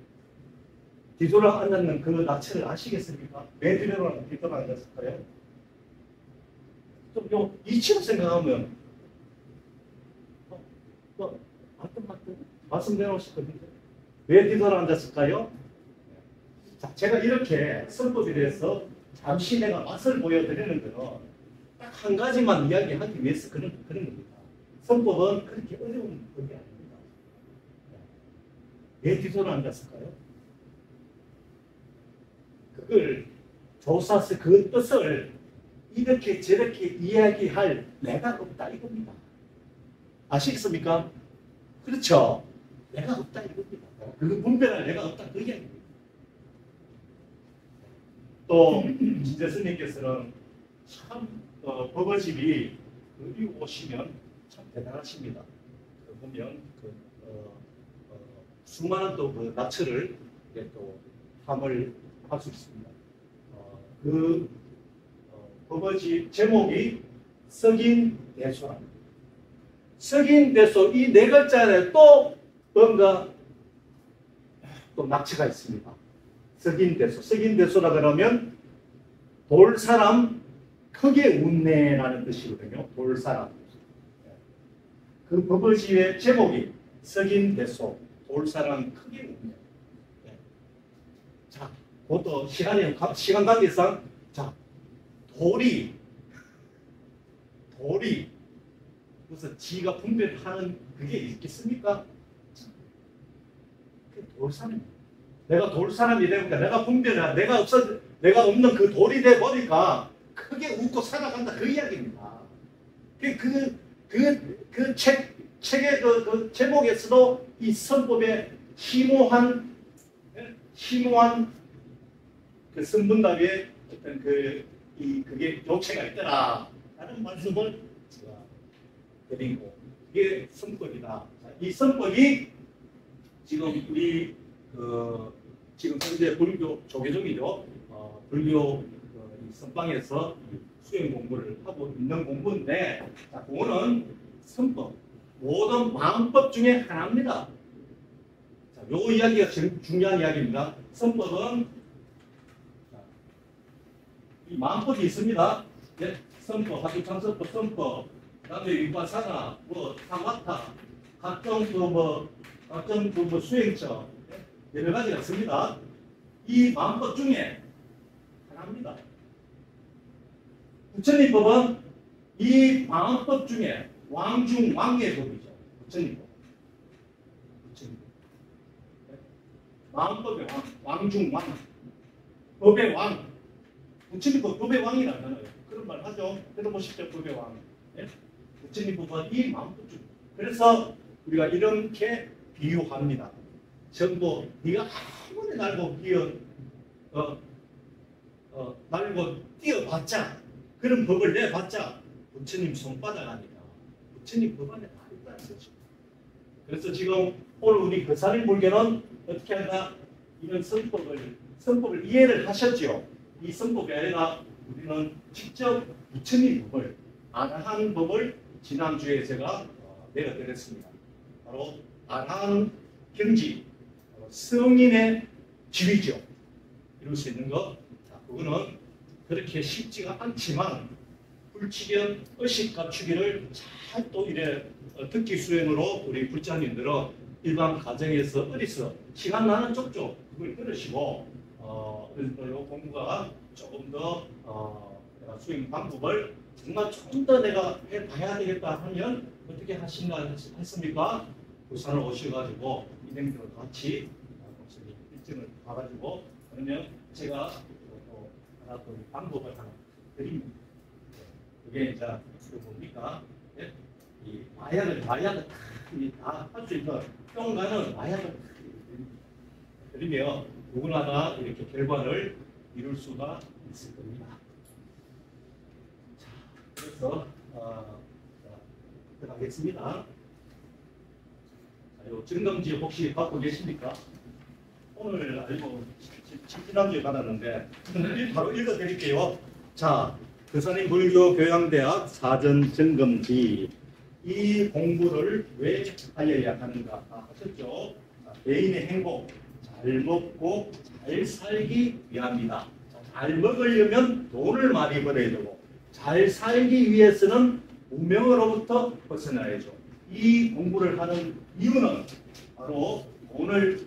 뒤돌아 앉는 그 낙처를 아시겠습니까? 왜 뒤돌아 앉았을까요? 좀 이치로 생각하면 맞든 말씀 내놓으셨거든요. 왜 뒤돌아 앉았을까요? 자, 제가 이렇게 선법에 대해서 잠시 내가 맛을 보여드리는 거는 딱 한 가지만 이야기하기 위해서 그런 겁니다. 선법은 그렇게 어려운 법이 아닙니다. 왜 뒤돌아 앉았을까요? 그걸 조사해서 그 뜻을 이렇게 저렇게 이야기할 내가 없다 이겁니다. 아시겠습니까? 그렇죠? 내가 없다 이겁니다. 그 분별할 내가 없다 그 이야기입니다. 또 진재 스님께서는 참 버거집이 이곳 오시면 참 대단하십니다. 보면 수많은 또 그 나처를 또 탐을 할 수 있습니다. 버거집 제목이 석인대소랍니다. 석인대소 이 네 글자에 또 뭔가 또 낙처가 있습니다. 석인대소. 석인대소라 그러면 돌사람 크게 웃네라는 뜻이거든요. 돌사람. 그 버거집의 제목이 석인대소. 돌사람 크게 웃네. 자, 그것도 시간 관계상 자 돌이 무슨 지가 분별하는 그게 있겠습니까? 그 돌사람입니다. 내가 돌사람이 되니까 내가 분별해 내가 없는 그 돌이 돼 버리니까 크게 웃고 살아간다 그 이야기입니다. 책의 그 제목에서도 이 선법의 심오한 그 선문답에 어떤 그게 요체가 있더라라는 말씀을 제가 드리고 이게 선법이다. 이 선법이 지금 우리 지금 현재 불교 조계종이죠. 불교 선방에서 수행 공부를 하고 있는 공부인데, 자, 그거는 선법, 모든 마음법 중에 하나입니다. 자, 요 이야기가 제일 중요한 이야기입니다. 선법은 이 마음법이 있습니다. 예? 선법, 하주창선법, 선법, 그다음에 위파사나, 사마타, 각종 수행처 여러 가지가 있습니다. 이 마음법 중에 하나입니다. 부처님법은 이 마음법 중에 왕중 왕의 법이죠. 부처님법. 마음법의 왕중 왕. 법의 왕. 부처님법 법의 왕이라잖아요. 그런 말 하죠. 들어보십시오. 법의 왕. 네? 부처님법은 이 마음법 중. 그래서 우리가 이렇게 비유합니다. 전부 네가 아무리 날고 날고 뛰어봤자 그런 법을 내봤자 부처님 손바닥 아니까 부처님 법 안에 다 있다는 거죠. 그래서 지금 오늘 우리 거사님 불교는 어떻게 하나 이런 선법을 이해를 하셨죠. 이 선법이 아니라 우리는 직접 부처님 법을 아라한 법을 지난주에 제가 내려드렸습니다. 바로 아라한 경지, 성인의 지위죠. 이룰 수 있는 것. 자, 그거는 그렇게 쉽지가 않지만 불치견 의식 갖추기를 잘 또 이래 듣기 수행으로 우리 불자님들은 일반 가정에서 어디서 시간 나는 쪽쪽 그걸 들으시고 요 공부가 조금 더 내가 수행 방법을 정말 조금 더 내가 해봐야 되겠다 하면 어떻게 하신가 했습니까? 부산을 오셔가지고 인행들과 같이 일정을 봐가지고 그러면 제가 또 하나 또 방법을 하나 드립니다. 그게 이제 뭡니까? 예? 이 마약을 다 할 수 있는 평가는 마약을 드리면 누구나 이렇게 결과를 이룰 수가 있을 겁니다. 자, 그래서 들어가겠습니다. 증강지 혹시 받고 계십니까? 오늘 알고 지난주에 받았는데 바로 읽어드릴게요. 자, 거사님 불교 교양대학 사전 점검지 이 공부를 왜 하여야 하는가 하셨죠? 자, 개인의 행복, 잘 먹고 잘 살기 위함이다. 자, 잘 먹으려면 돈을 많이 벌어야 되고 잘 살기 위해서는 무명으로부터 벗어나야죠. 이 공부를 하는 이유는 바로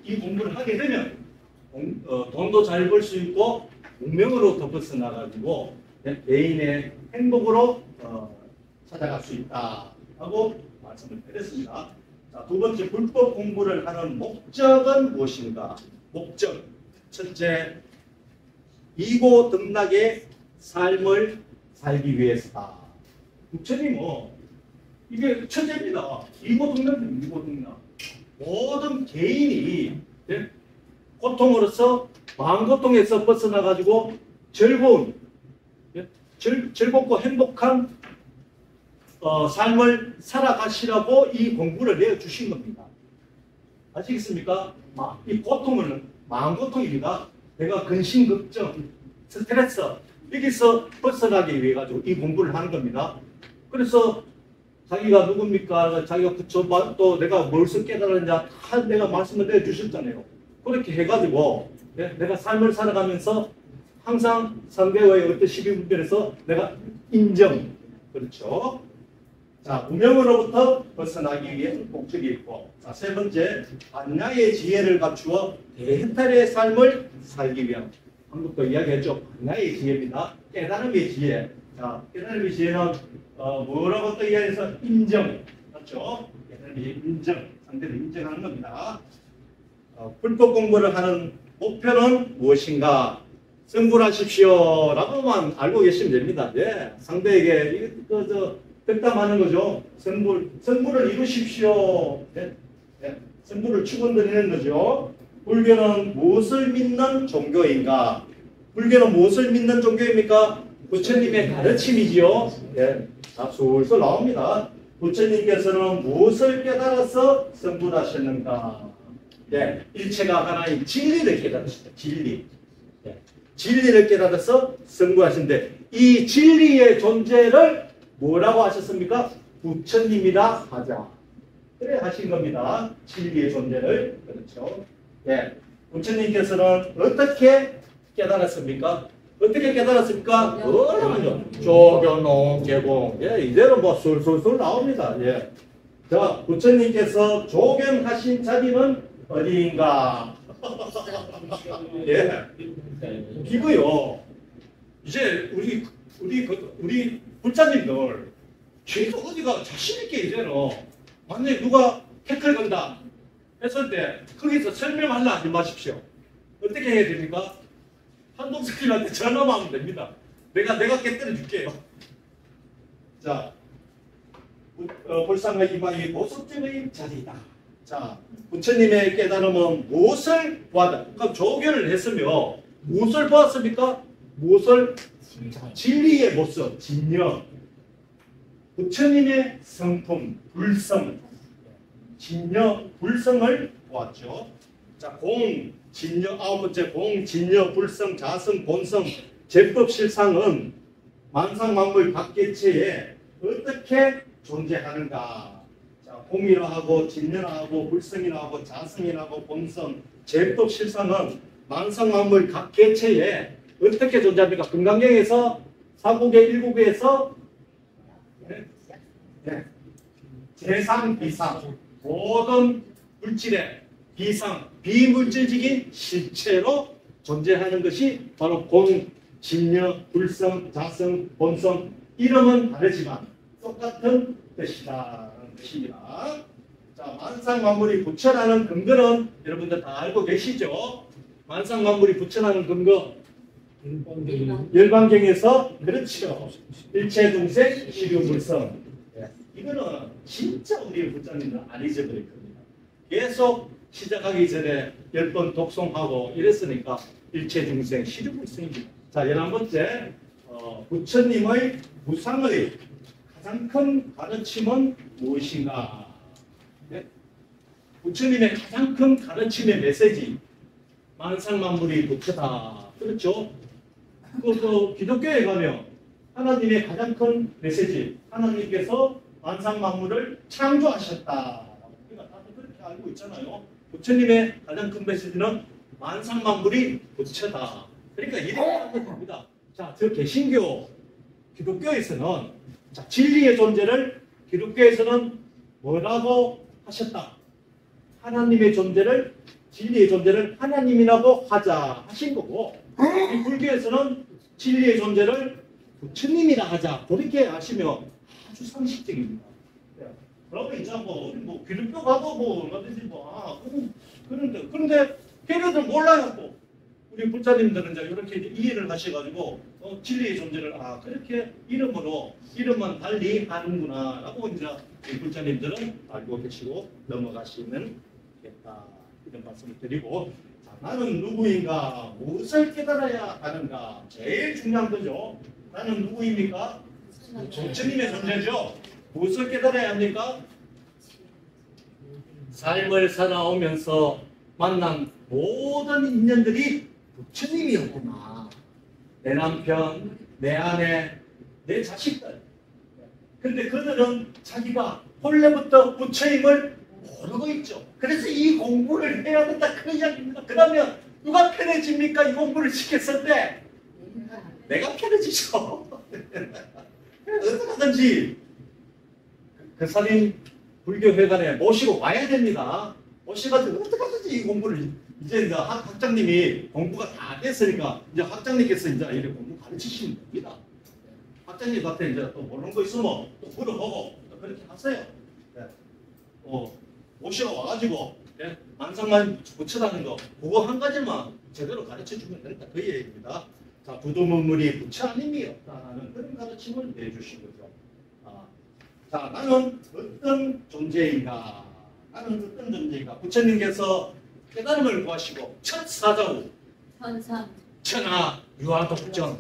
이 공부를 하게 되면 돈도 잘 벌 수 있고 운명으로부터 벗어나가지고 개인의 행복으로 찾아갈 수 있다 하고 말씀을 드렸습니다. 자, 두 번째, 불법 공부를 하는 목적은 무엇인가? 목적. 첫째, 이고등락의 삶을 살기 위해서다. 부처님은 이게 첫째입니다. 이고등락입니다. 이고등락. 모든 개인이 고통으로서 마음고통에서 벗어나가지고 즐겁고 행복한 삶을 살아가시라고 이 공부를 내어주신 겁니다. 아시겠습니까? 이 고통은 마음고통입니다. 내가 근심, 걱정, 스트레스 여기서 벗어나기 위해 가지고 이 공부를 하는 겁니다. 그래서 자기가 누굽니까? 자기가 또 내가 뭘서 깨달았냐? 다 내가 말씀을 내주셨잖아요. 그렇게 해가지고 내가 삶을 살아가면서 항상 상대와의 어떤 시비분별에서 내가 인정. 그렇죠? 자, 무명으로부터 벗어나기 위해 목적이 있고, 자, 세 번째, 반야의 지혜를 갖추어 대해탈의 삶을 살기 위한, 방금도 이야기했죠. 반야의 지혜입니다. 깨달음의 지혜. 자, 깨달음의 지혜는 뭐라고 또 이야기해서 인정. 맞죠? 깨달음의 인정. 상대를 인정하는 겁니다. 불법 공부를 하는 목표는 무엇인가? 성불하십시오 라고만 알고 계시면 됩니다. 예, 상대에게 덕담하는 거죠. 성불을 이루십시오. 예, 예, 성불을 축원드리는 거죠. 불교는 무엇을 믿는 종교인가? 불교는 무엇을 믿는 종교입니까? 부처님의 가르침이지요. 예, 자, 술술 나옵니다. 부처님께서는 무엇을 깨달아서 성불하셨는가? 예, 일체가 하나인 진리를 깨달으셨다. 진리. 예, 진리를 깨달아서 성불하신데 이 진리의 존재를 뭐라고 하셨습니까? 부처님이라 하자. 그래 하신 겁니다. 진리의 존재를. 그렇죠. 예, 부처님께서는 어떻게 깨달았습니까? 어떻게 깨달았습니까? 그러면요. 조견농 개봉. 예, 이대로 뭐 술술술 나옵니다. 예. 자, 부처님께서 조견하신 자리는 어디인가? 예. 이거요. 이제 우리 불자님들 최소 어디가 자신있게 이제는 만약에 누가 태클 건다 했을 때 거기서 설명하려 하지 마십시오. 어떻게 해야 됩니까? 한동석님한테 전화만 하면 됩니다. 내가 깨뜨려 줄게요. 자, 불상의 이마의 보석정의 자리다. 자, 부처님의 깨달음은 무엇을 보았다? 그럼 조견을 했으며 무엇을 보았습니까? 무엇을? 진리의 모습, 진여. 부처님의 성품, 불성. 진여, 불성을 보았죠. 자, 공, 진여, 아홉 번째 공, 진여, 불성, 자성, 본성, 제법 실상은 만상만물 각개체에 어떻게 존재하는가? 자, 공이라 하고, 진여라 하고, 불성이라 하고, 자성이라 하고, 본성, 제법 실상은 만상만물 각개체에 어떻게 존재합니까? 금강경에서 사국의 일국에서 재상, 비상, 모든 물질의 비상, 비물질적인 실체로 존재하는 것이 바로 공, 진여, 불성, 자성, 본성. 이름은 다르지만 똑같은 뜻이다. 것입니다. 자, 만상만물이 부처라는 근거는 여러분들 다 알고 계시죠? 만상만물이 부처라는 근거. 열반경에서 그렇죠. 일체중생, 시류불성. 이거는 진짜 우리 부처님은 안 잊어버릴 겁니다. 계속 시작하기 전에 10번 독송하고 이랬으니까 일체중생, 시류불성입니다. 자, 11번째, 부처님의 무상의 가장 큰 가르침은 무엇인가? 네? 부처님의 가장 큰 가르침의 메시지, 만상만물이 부처다. 그렇죠? 기독교에 가면 하나님의 가장 큰 메시지, 하나님께서 만상만물을 창조하셨다. 우리가 다들 그렇게 알고 있잖아요. 부처님의 가장 큰 메시지는 만상만물이 부처다. 그러니까 이렇게 하면 됩니다. 자, 저 개신교, 기독교에서는 자, 진리의 존재를 기독교에서는 뭐라고 하셨다? 하나님의 존재를, 진리의 존재를 하나님이라고 하자 하신 거고, 이 불교에서는 진리의 존재를 부처님이라 하자 그렇게 하시면 아주 상식적입니다. 그러면 이제 뭐 기독교 가도 뭐 얼마든지 그런데 걔네들 몰라요. 또 우리 부처님들은 이제 이렇게 이해를 하셔가지고 진리의 존재를 그렇게 이름만 달리 하는구나라고 이제 부처님들은 알고 계시고 넘어가시면 겠다 이런 말씀을 드리고, 자, 나는 누구인가, 무엇을 깨달아야 하는가, 제일 중요한 거죠. 나는 누구입니까? 부처님의 존재죠. 무엇을 깨달아야 합니까? 삶을 살아오면서 만난 모든 인연들이 부처님이었구나. 내 남편, 내 아내, 내 자식들. 근데 그들은 자기가 본래부터 부처님을 모르고 있죠. 그래서 이 공부를 해야 된다 그 이야기입니다. 그러면 누가 편해집니까? 이 공부를 시켰을 때 내가 편해지죠. 어떡하든지 그 사님 불교회관에 모시고 와야 됩니다. 모시가지고 어떡하든지 이 공부를 이제 학장님이 공부가 다 됐으니까 이제 학장님께서 이제 이렇게 공부 가르치시면 됩니다. 학장님한테 이제 또 모르는 거 있으면 또 물어보고 또 그렇게 하세요. 네. 모시고 와가지고 만상만 붙여다는 거 그거 한 가지만 제대로 가르쳐주면 된다 그 얘기입니다. 자, 부두문물이 부처 아님이 없다는 그런 가르침을 내주신 거죠. 자, 나는 어떤 존재인가? 나는 어떤 존재인가? 부처님께서 깨달음을 구하시고 첫 사자우 천하 유아독전,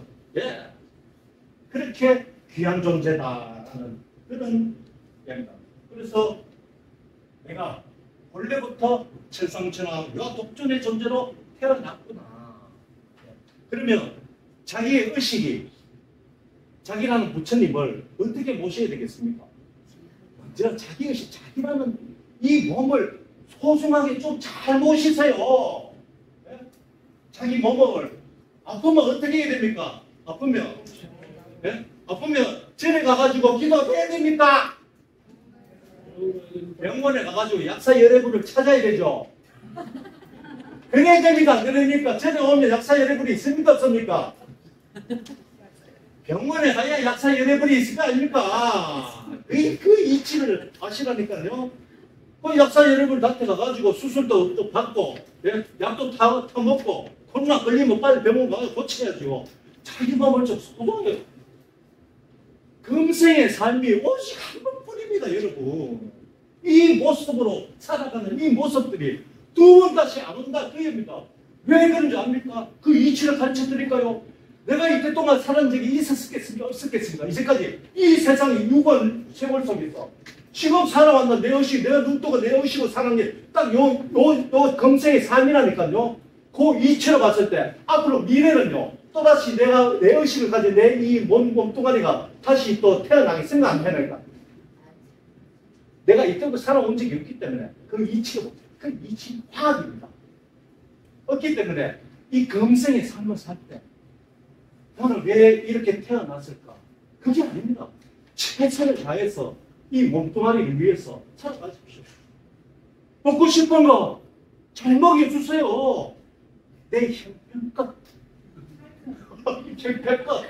그렇게 귀한 존재다라는 그런 얘기입니다. 그래서 내가 원래부터 천상천하 유아독전의 존재로 태어났구나. 그러면 자기의 의식이, 자기라는 부처님을 어떻게 모셔야 되겠습니까? 먼저 자기 의식, 자기라는 이 몸을 소중하게 좀 잘 모시세요. 자기 몸을 아프면 어떻게 해야 됩니까? 아프면 전에 가가지고 기도해야 됩니까? 병원에 가가지고 약사 여러분을 찾아야 되죠. 그래야 됩니까? 그러니까 전에 오면 약사 여러분이 있습니까? 없습니까? 병원에 가야 약사 여러분이 있을 거 아닙니까? 그 이치를 아시라니까요. 그 약사 여러분 한테 가가지고 수술도 또 받고, 약도 타 먹고, 코로나 걸리면 빨리 병원 가서 고쳐야죠. 자기 몸을 좀 소중하게. 금생의 삶이 오직 한 번뿐입니다, 여러분. 이 모습으로 살아가는 이 모습들이 두 번 다시 안 온다, 그 얘기입니다. 왜 그런지 압니까? 그 이치를 가르쳐 드릴까요? 내가 이때 동안 살은 적이 있었겠습니까? 없었겠습니까? 이제까지 이 세상의 6원 세월 속에서 지금 살아왔는 내 의식, 내가 눈뜨고 내 의식으로 사는 게 딱 요 금생의 삶이라니까요. 그 이치로 봤을 때 앞으로 미래는요. 또다시 내가 내 의식을 가진 내 이 몸뚱아리가 다시 또 태어나겠습니까? 안 태어날까? 내가 이때부터 살아온 적이 없기 때문에 그 이치가 그 이치 화학입니다. 없기 때문에 이 금생의 삶을 살 때 나는 왜 이렇게 태어났을까? 그게 아닙니다. 최선을 다해서 이 몸뚱아리를 위해서 살아가십시오. 먹고 싶은 거 잘 먹여주세요. 내 형편껏 형편껏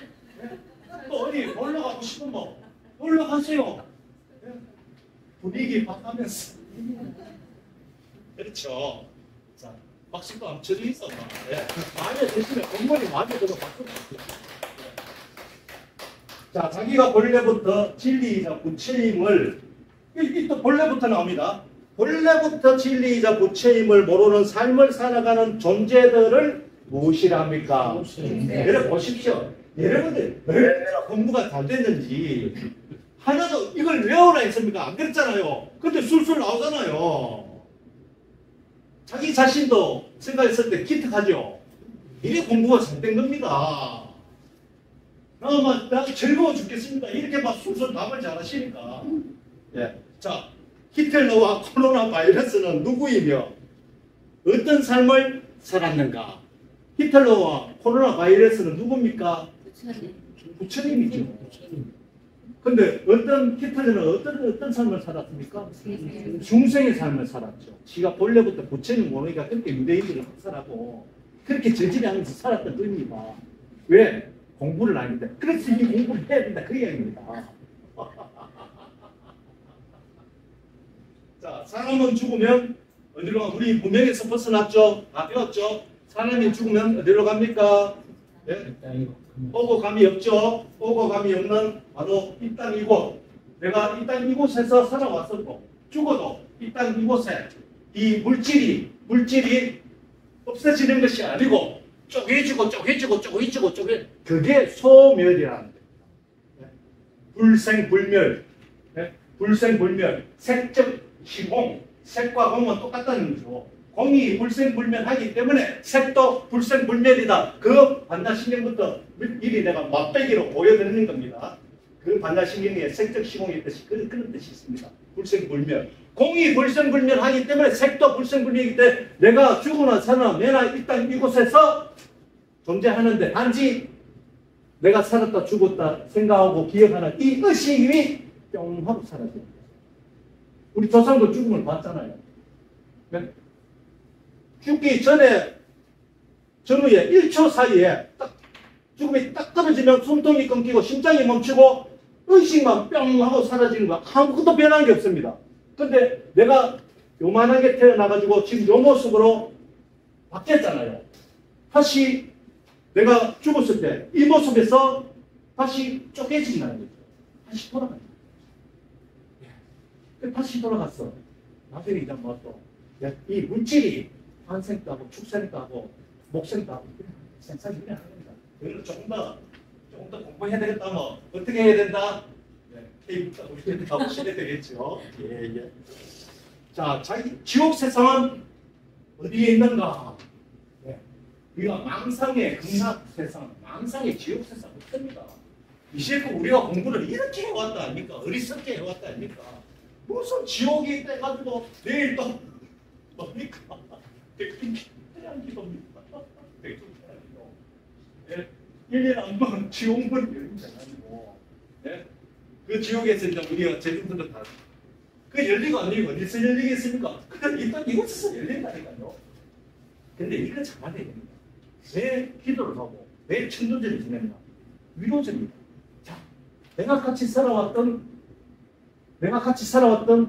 또 어디 놀러 가고 싶은 거 놀러 가세요. 분위기 바꾸면서. 그렇죠. 자, 박수도 안 쳐져 있어. 마음에 드시면 건물이 마음에 들어 바꾸면. 자, 자기가 본래부터 진리이자 부처임을, 이 또 본래부터 나옵니다. 본래부터 진리이자 부처임을 모르는 삶을 살아가는 존재들을 무엇이라 합니까? 여러분 보십시오. 여러분들 얼마나 공부가 잘 됐는지 하나도 이걸 외우라 했습니까? 안 그랬잖아요. 근데 술술 나오잖아요. 자기 자신도 생각했을 때 기특하죠. 이게 공부가 잘 된 겁니다. 나 즐거워 죽겠습니다. 이렇게 막 술술 답을 잘 하시니까. 자, 히틀러와 코로나 바이러스는 누구이며 어떤 삶을 살았는가? 히틀러와 코로나 바이러스는 누굽니까? 부처님이죠. 근데 어떤 히틀러는 어떤 삶을 살았습니까? 중생의 삶을 살았죠. 지가 본래부터 부처님 모르니까 그렇게 유대인들을 학살하고 그렇게 저지하면서 살았던 겁니다. 왜? 공부를 안 했는데. 그래서 이 공부를 해야 된다. 그 이야기입니다. 자, 사람은 죽으면 어디로 가? 우리 문명에서 벗어났죠? 다 배웠죠? 사람이 죽으면 어디로 갑니까? 네? 오고 감이 없죠? 오고 감이 없는 바로 이 땅 이곳. 내가 이 땅 이곳에서 살아왔었고 죽어도 이 땅 이곳에 이 물질이 없어지는 것이 아니고 쪼개지고 그게 소멸이라는 겁니다. 불생불멸. 불생불멸. 색적 시공. 색과 공은 똑같다는 거죠. 공이 불생불멸하기 때문에 색도 불생불멸이다. 그 반나신경부터 미리 내가 맛배기로 보여드리는 겁니다. 그 반나신경의 색적 시공의 뜻이 그런 뜻이 있습니다. 불생불멸. 공이 불생불멸하기 때문에 색도 불생불멸이기 때문에 내가 죽으나 사나 내나 이 땅 이곳에서 존재하는데 단지 내가 살았다 죽었다 생각하고 기억하는 이 의식이 뿅 하고 사라집니다. 우리 조상도 죽음을 봤잖아요. 네? 죽기 전에 전후에 1초 사이에 딱 죽음이 딱 떨어지면 숨통이 끊기고 심장이 멈추고 의식만 뿅 하고 사라지는 거 아무것도 변한 게 없습니다. 근데 내가 요만하게 태어나가지고 지금 요 모습으로 바뀌었잖아요. 다시 내가 죽었을 때 이 모습에서 다시 쪼개진다는 거죠. 다시 돌아가요. 다시 돌아갔어. 나중에 이제 뭐 또 이 물질이 환생도 하고 축생도 하고 목생도 하고 생산이 그냥 하는 겁니다. 이걸 조금 더 공부해야 되겠다. 뭐 어떻게 해야 된다? 케이블카 우리한테 가보시게 되겠죠. 예. 자, 지옥 세상은 어디에 있는가? 우리가 망상의 극락 세상, 망상의 지옥 세상 없습니다. 이제껏 우리가 공부를 이렇게 해왔다 아닙니까? 어리석게 해왔다 아닙니까? 무슨 지옥이 돼가지고 내일 또 뭡니까? 백중태양 기도입니다. 백중태양 기도. 1년에 한 번 지옥문 열린다 가지고 그 지옥에서 이제 우리가 제중들은 다 그 열리고 안 열리고 어디서 열리겠습니까? 그냥 일단 이곳에서 열린다니까요. 근데 이거 잘해야 됩니다. 왜 기도를 하고 왜 천도제를 지내냐? 위로제입니다. 자, 내가 같이 살아왔던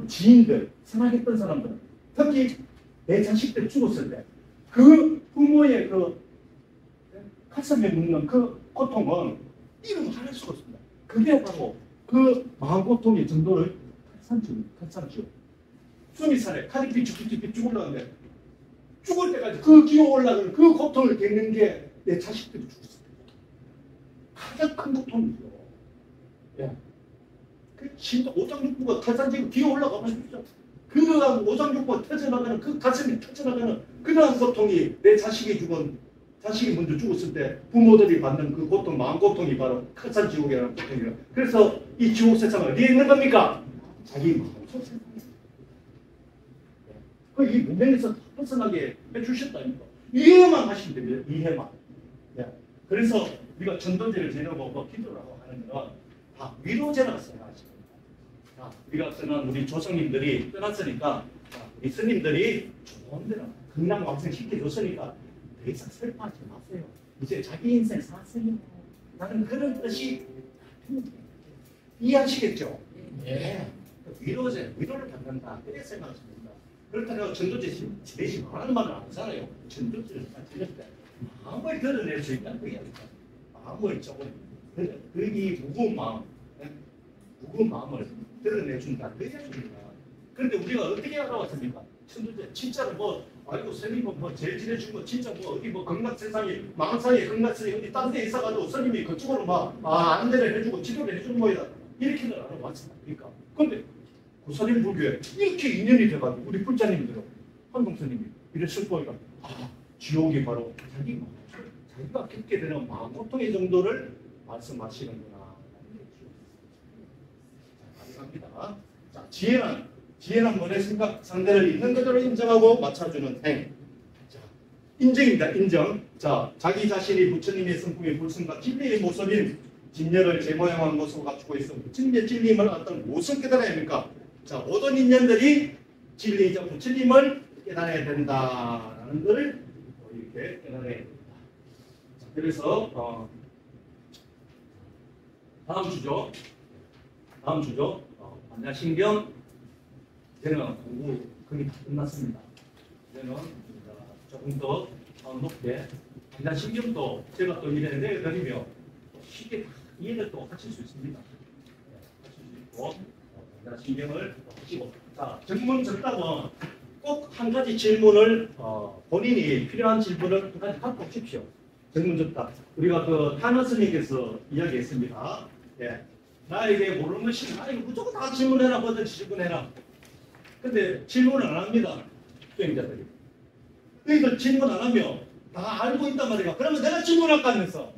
지인들, 생활했던 사람들, 특히 내 자식들 죽었을 때 그 부모의 그 가슴에 묻는 그 고통은 이름할 수가 없습니다. 그게 바로 그 마음고통의 정도를 탈산지요. 숨이 살에 칼이 삐죽삐죽 죽으려는데 죽을 때까지 그 기어 올라가는 그 고통을 겪는 게 내 자식들이 죽었을 때 가장 큰 고통이죠. 예. 그 진짜 오장육부가 탈산지고 기어 올라가면 진짜 그러한 오장육부가 터져나가는 그 가슴이 터져나가는 그러한 고통이 내 자식이 먼저 죽었을 때 부모들이 받는 그 고통, 마음고통이 바로 탈산지옥이라는 고통이에요. 그래서 이 지옥 세상은 어디에 있는 겁니까? 자기 마음속 세상이에요. 이 문명에서 벗어나게 해주셨다니까. 이해만 하시면 됩니다. 이해만. 그래서 우리가 전도제를 지내고 기도를 하고 하는 건 다 위로제라고 생각하시면 됩니다. 우리가 떠난 우리 조상님들이 떠났으니까 우리 스님들이 좋은 데로 극락 왕생 시켜줬으니까 더 이상 슬퍼하지 마세요. 이제 자기 인생 사세요. 나는 그런 뜻이 이해하시겠죠? 예. 위로제, 위로를 받는다. 그렇게 생각하시면 됩니다. 그렇다고 전도제 대신 하는 말은 안 하잖아요. 전도제를 드릴 때 마음을 드러낼 수 있다는 거예요. 마음을 조금 이 무거운 마음을 드러내준다. 그 얘기입니다. 그런데 우리가 어떻게 알아왔습니까? 전도제 진짜로 뭐 아이고 스님은 뭐 제일 지내준 거 진짜 뭐 어디 뭐 극락 세상에 망상에 극락 세상에 어디 딴 데 있어가지고 스님이 그쪽으로 막 안내를 해주고 지도를 해주는 거이다. 이렇게는 알아왔습니다. 그러니까 근데 구사림 불교에 이렇게 인연이 돼가지고 우리 불자님들은 한동스님이 이랬을 거니까 지옥이 바로 자기가 겪게 되는 마음고통의 정도를 말씀하시는구나. 자, 갑니다. 자, 지혜는 뭐의 생각 상대를 있는 그대로 인정하고 맞춰주는 행. 자, 인정입니다. 인정. 자, 자기 자신이 부처님의 성품의 불성과 진리의 모습인 진리를 제모형한 모습을 갖추고 있습니다. 진리임을 어떤 무엇을 깨달아야 합니까? 자, 모든 인연들이 진리이자 부처님을 깨달아야 된다라는 것을 이렇게 깨달아야 됩니다. 자, 그래서 다음 주죠. 반야신경 이제는 공부 거의 다 끝났습니다. 이제는 조금 더 높게 반야신경도 제가 또 이래 내려드리며 쉽게 이해를 또 하실 수 있습니다. 하실 수 있고 반야신경을 하시고 자 정문정답은 꼭 한 가지 질문을 본인이 필요한 질문을 한 가지 갖고 오십시오. 정문정답 우리가 그 타너 스님께서 이야기했습니다. 예. 나에게 모르는 것이 나에게 무조건 다 질문해라 뭐든지 질문해라. 근데 질문을 안 합니다. 수행자들이. 너희들 질문 안 하면 다 알고 있단 말이야. 그러면 내가 질문할까 하면서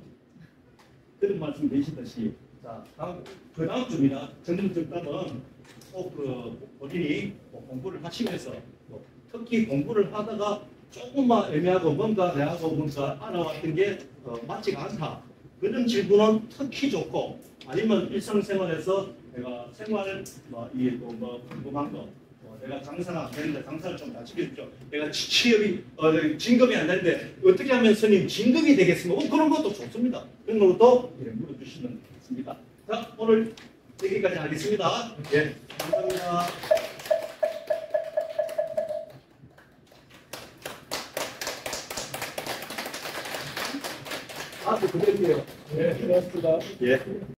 그런 말씀 되시듯이 자 그 다음 주입니다. 정문정답은 꼭 본인이 공부를 하시면서 특히 공부를 하다가 조금만 애매하고 뭔가 내하고 뭔가 알아왔던 게 맞지가 않다. 그런 질문은 특히 좋고 아니면 일상생활에서 내가 생활 이게 또 궁금한 거 내가 장사가 안 되는데 장사를 좀 잘 시켜주죠. 내가 취업이 진급이 안 되는데 어떻게 하면 스님 진급이 되겠습니까? 그런 것도 좋습니다. 그런 것도 물어주시면 되겠습니다. 자 오늘 여기까지 하겠습니다. 예, 감사합니다. 또 그럴게요. 네, 고맙습니다. 예.